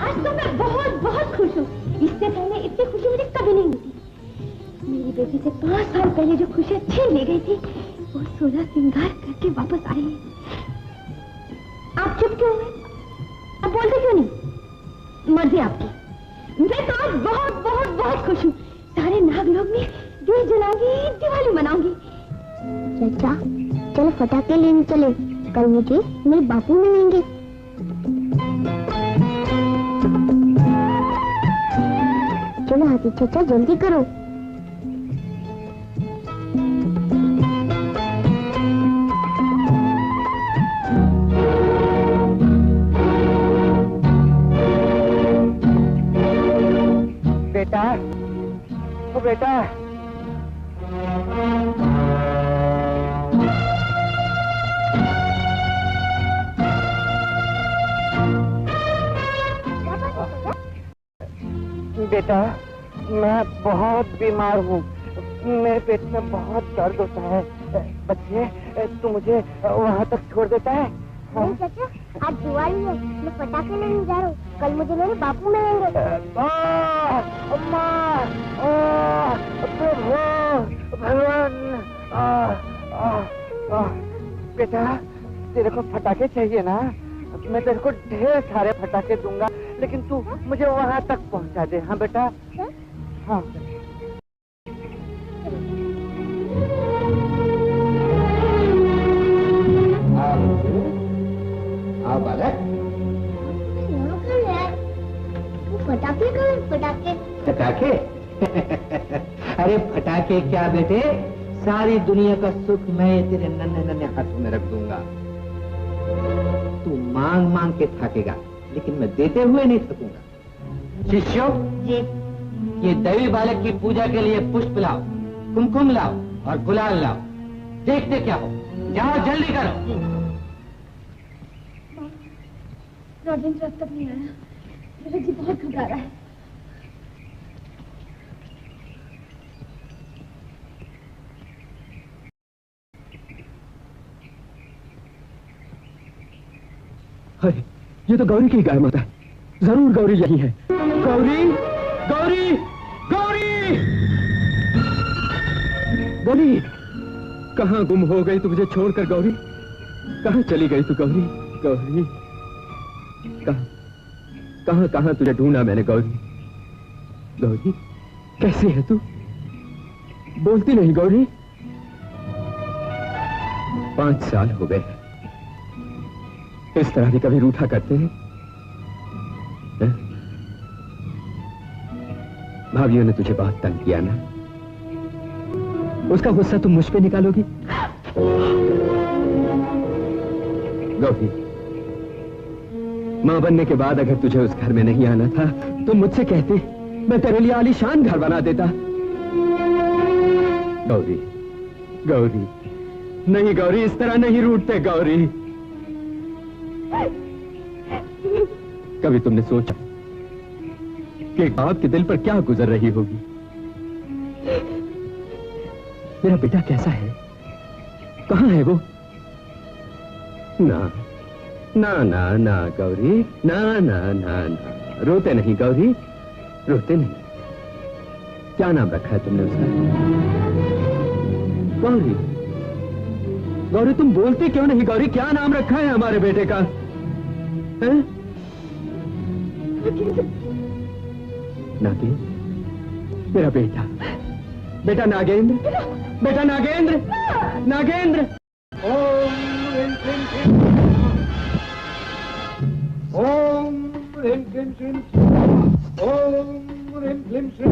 Speaker 3: आज तो मैं बहुत बहुत खुश हूँ। इससे पहले इतनी खुशी मुझे कभी नहीं मिली। मेरी बेटी से 5 साल पहले जो खुशियाँ छीन ली गई थी वो 16 श्रृंगार करके वापस आई है। आप चुप क्यों हुए? आप बोलते क्यों नहीं? मर्जी आपकी। मैं तो आज बहुत बहुत बहुत खुश हूँ। सारे नाग लोग में दिए जलाऊंगी, दिवाली मनाऊंगी।
Speaker 12: चाचा चलो फटाके लेने चले, कल मुझे मेरे बापू मिलेंगे। चलो हाथी चाचा जल्दी करो।
Speaker 7: बेटा, ओ बेटा, बेटा मैं बहुत बीमार हूँ, मेरे पेट में बहुत दर्द होता है। बच्चे तू मुझे वहाँ तक छोड़ देता है?
Speaker 12: नहीं चाचा, आज दिवाली है, मैं पटाखे लेने जा रहा हूँ, कल मुझे मेरे बापू मिलेंगे।
Speaker 7: भगवान, बेटा तेरे को फटाके चाहिए ना? मैं तेरे को ढेर सारे फटाके दूंगा, लेकिन तू मुझे वहाँ तक पहुँचा दे। हाँ बेटा? हाँ।
Speaker 4: आओ बालक।
Speaker 12: फटाके कौन? फटाके
Speaker 7: फटाके? अरे फटाके क्या बेटे, सारी दुनिया का सुख मैं तेरे नन्हे नन्हे हाथों में रख दूंगा। तू मांग मांग के थकेगा, लेकिन मैं देते हुए नहीं थकूंगा। शिष्यों जी, ये देवी बालक की पूजा के लिए पुष्प लाओ, कुमकुम लाओ और गुलाल लाओ। देखते क्या हो, जाओ जल्दी करो।
Speaker 3: राजेंद्र अब तक नहीं आया, मेरा जी बहुत घबरा रहा है।
Speaker 13: अरे ये तो गौरी की गाय माता है, जरूर गौरी यही है। गौरी, गौरी, गौरी, गौरी, कहाँ गुम हो गई तू मुझे छोड़कर? गौरी कहाँ चली गई तू? गौरी, गौरी, कहाँ कहाँ कहाँ तुझे ढूंढा मैंने? गौरी, गौरी कैसी है तू? बोलती नहीं गौरी। 5 साल हो गए, इस तरह भी कभी रूठा करते हैं? भाभियों ने तुझे बहुत तंग किया ना, उसका गुस्सा तुम मुझ पे निकालोगी? गौरी, मां बनने के बाद अगर तुझे उस घर में नहीं आना था तो मुझसे कहती, मैं तेरे लिए आलीशान घर बना देता। गौरी, गौरी, नहीं गौरी, इस तरह नहीं रूठते गौरी। कभी तुमने सोचा कि बाप के दिल पर क्या गुजर रही होगी? मेरा बेटा कैसा है? कहाँ है वो? ना ना ना ना गौरी, ना ना ना ना, रोते नहीं गौरी, रोते नहीं। क्या नाम रखा है तुमने उसका? गौरी, गौरी तुम बोलती क्यों नहीं? गौरी क्या नाम रखा है हमारे बेटे का? है? नागेंद्र, मेरा बेटा, बेटा नागेंद्र, बेटा नागेंद्र, नागेंद्र।
Speaker 7: ओम ह्रीं क्लीं श्रीं ओम ह्रीं क्लीं श्रीं।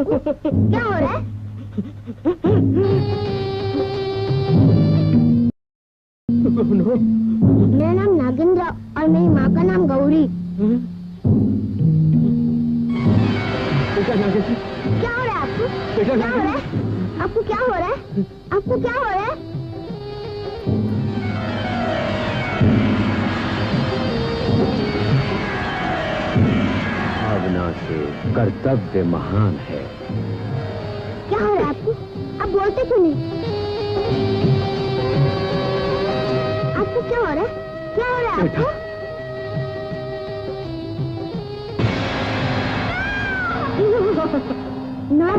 Speaker 12: आपको? क्या हो रहा है? मेरा नाम नागेंद्र और मेरी माँ का नाम गौरी। क्या हो रहा है आपको? क्या हो रहा है? आपको क्या हो रहा है? आपको क्या हो रहा है?
Speaker 13: भावना से कर्तव्य महान है।
Speaker 12: क्या हो रहा है आपको? आप बोलते क्यों नहीं? आपको क्या हो रहा है? क्या हो रहा है आपको? ना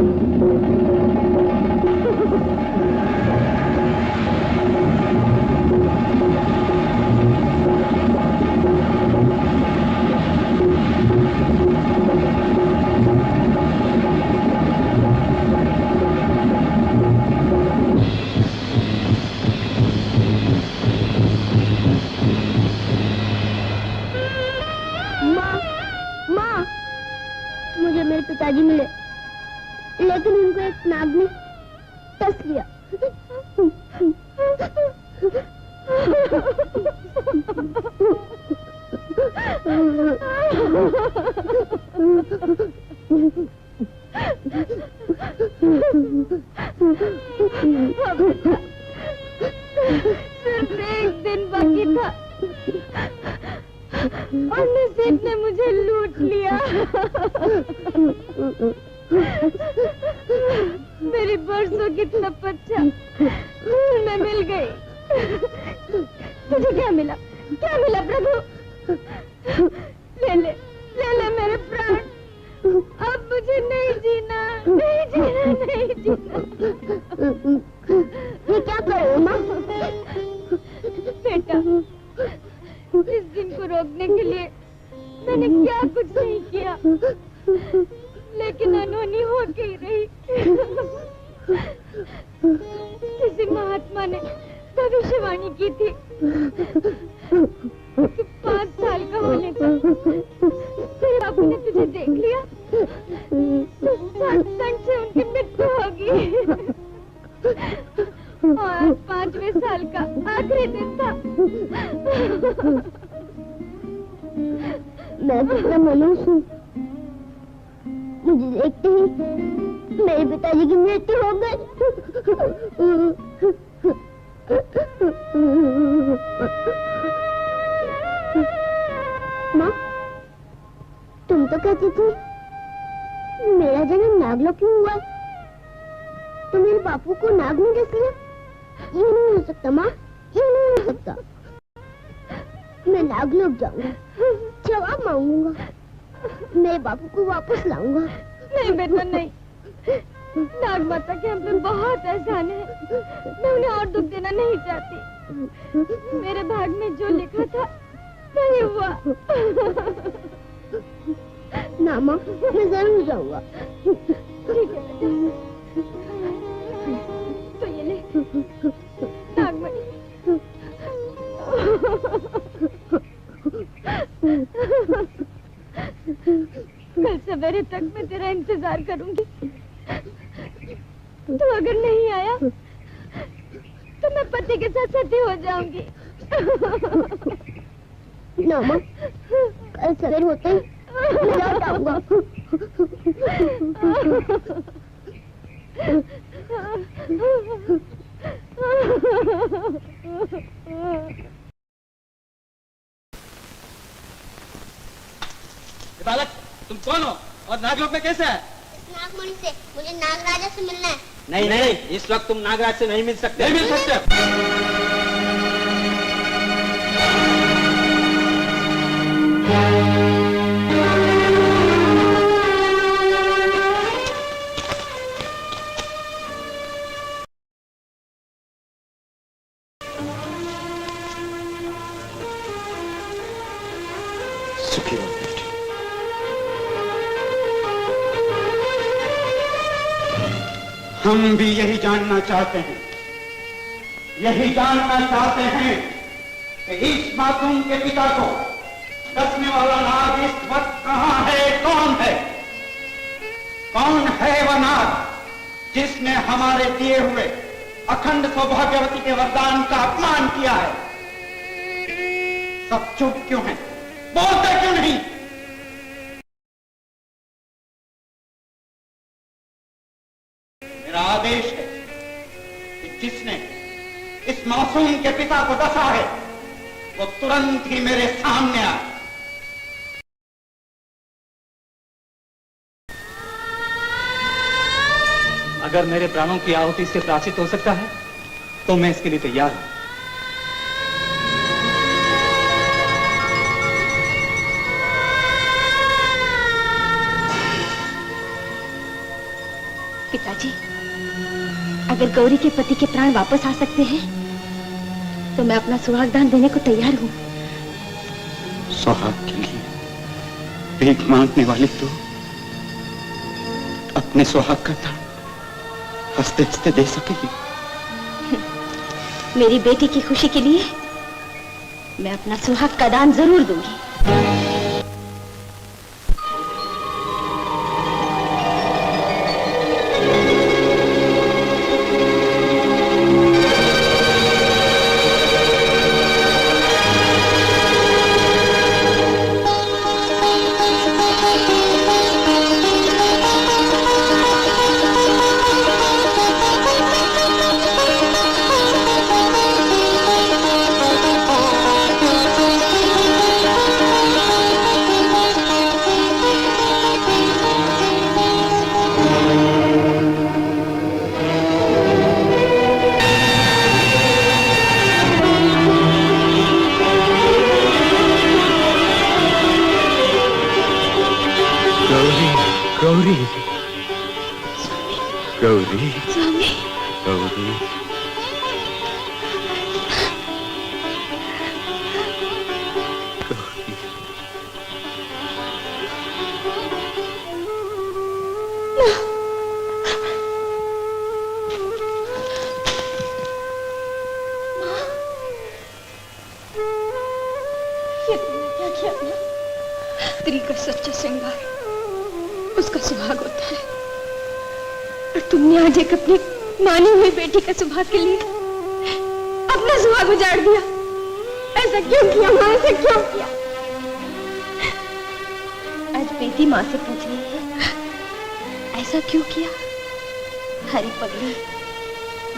Speaker 12: मुझे मेरे पिताजी मिले, लेकिन उनको एक नाग ने टस लिया।
Speaker 10: सिर्फ एक दिन बाकी था और नसीब ने मुझे लूट लिया। मेरी बरसों की तपस्या मैं मिल गई। तुझे क्या मिला? क्या मिला प्रभु? ले ले मेरे प्राण। अब मुझे नहीं जीना, नहीं जीना, नहीं जीना।
Speaker 12: ये क्या करो माँ?
Speaker 10: बेटा, इस दिन को रोकने के लिए मैंने क्या कुछ नहीं किया, लेकिन अनहोनी हो के ही रही। किसी महात्मा ने भविष्यवाणी की थी कि 5 साल का होने पर तेरे बापू ने तुझे देख लिया तो सत्संग से उनकी मृत्यु होगी। और 5वें साल का आखिरी दिन था।
Speaker 12: मैं कितना मनुष्य हूँ, मुझे देखते ही मेरे पिताजी की मृत्यु हो गई। माँ, तुम तो कहती थी मेरा जन्म नागलोक में हुआ, तो मेरे बापू को नाग ने डस लिया। ये नहीं हो सकता माँ, ये नहीं हो सकता। मैं नागलोक जाऊंगा, जवाब मांगूंगा, मेरे बापू को वापस लाऊंगा।
Speaker 10: नहीं बेटा नहीं, नाग माता के हम पे बहुत एहसान है। मैं उन्हें और दुख देना नहीं चाहती। मेरे भाग में जो लिखा था वही हुआ।
Speaker 12: ना माँ, मैं जरूर जाऊंगा।
Speaker 10: ठीक है बेटा, तो ये ले नागमणि। कल सवेरे तक मैं तेरा इंतजार करूंगी। तू अगर नहीं आया तो मैं पति के साथ सती हो जाऊंगी।
Speaker 12: ना माँ, कल सवेरे होते ही मैं लौट आऊंगा।
Speaker 15: बालक, तुम कौन हो और नागलोक में कैसे है?
Speaker 12: नागमणि से मुझे नागराजा से मिलना है।
Speaker 15: नहीं नहीं, इस वक्त तुम नागराज से नहीं मिल सकते। नहीं मिल सकते।
Speaker 4: सुखी रहो बेटी। हम भी यही जानना चाहते हैं, यही जानना चाहते हैं कि इस मासूम के पिता को डसने वाला नाग इस वक्त कहां है, कौन है? कौन है वह जिसने हमारे दिए हुए अखंड सौभाग्यवती के वरदान का अपमान किया है। सब चुप क्यों हैं? बोलते क्यों नहीं? मेरा आदेश है कि जिसने इस मासूम के पिता को डसा है वो तुरंत ही मेरे सामने आए।
Speaker 11: अगर मेरे प्राणों की आहुति से प्राचित हो सकता है तो मैं इसके लिए तैयार हूं।
Speaker 3: पिताजी, अगर गौरी के पति के प्राण वापस आ सकते हैं तो मैं अपना सुहागदान देने को तैयार हूं।
Speaker 4: सुहाग के लिए भीख मांगने वाले तो अपने सुहाग का दान हंसते हंसते दे सकेगी।
Speaker 3: मेरी बेटी की खुशी के लिए मैं अपना सुहाग का दान जरूर दूंगी।
Speaker 13: गौरी गौरी
Speaker 3: स्वामी,
Speaker 13: गौरी
Speaker 3: ये तुमने क्या किया ना? स्त्री का सच्चा श्रृंगार उसका सुहाग होता है और तुमने आज एक अपनी मानी हुई बेटी के सुहाग के लिए अपना सुहाग उजाड़ दिया। ऐसा क्यों किया माँ? ऐसा क्यों किया? आज बेटी माँ से पूछ रही है ऐसा क्यों किया? हरी पगली,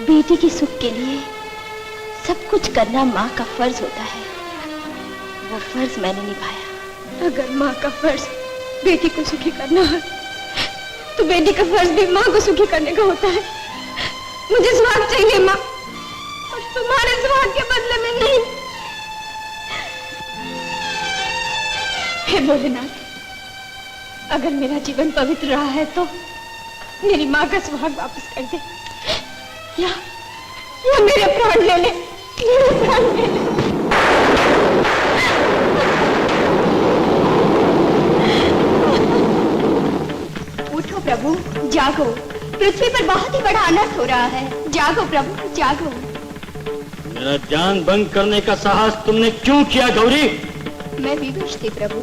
Speaker 3: बेटी के सुख के लिए सब कुछ करना माँ का फर्ज होता है। वो फर्ज मैंने निभाया। अगर माँ का फर्ज बेटी को सुखी करना है तो बेटी का फर्ज भी माँ को सुखी करने का होता है। मुझे सुहाग चाहिए माँ, और तुम्हारे सुहाग के बदले में नहीं। हे भोलेनाथ, अगर मेरा जीवन पवित्र रहा है तो मेरी माँ का सुहाग वापस कर दे, या मेरे प्राण ले ले, मेरे प्राण ले ले। उठो प्रभु, जागो। पृथ्वी पर बहुत ही बड़ा अनर्थ हो रहा है। जागो प्रभु, जागो।
Speaker 2: मेरा जान भंग करने का साहस तुमने क्यों किया गौरी?
Speaker 3: मैं विवश थी प्रभु।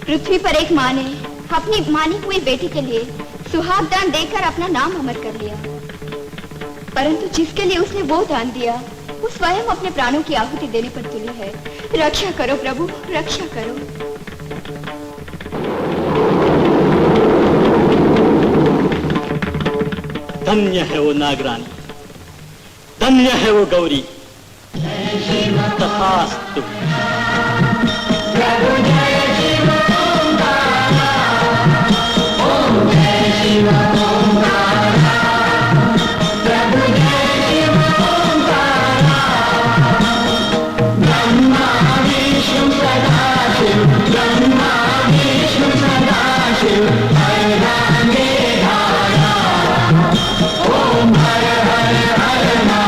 Speaker 3: पृथ्वी पर एक माँ ने अपनी मानी हुई बेटी के लिए सुहाग दान देकर अपना नाम अमर कर लिया, परंतु जिसके लिए उसने वो दान दिया वो स्वयं अपने प्राणों की आहुति देने पर तुली है। रक्षा करो प्रभु, रक्षा करो।
Speaker 2: धन्य है वो नागरानी, धन्य है वो गौरी। तथास्तु।
Speaker 16: Om Hare Hare Hare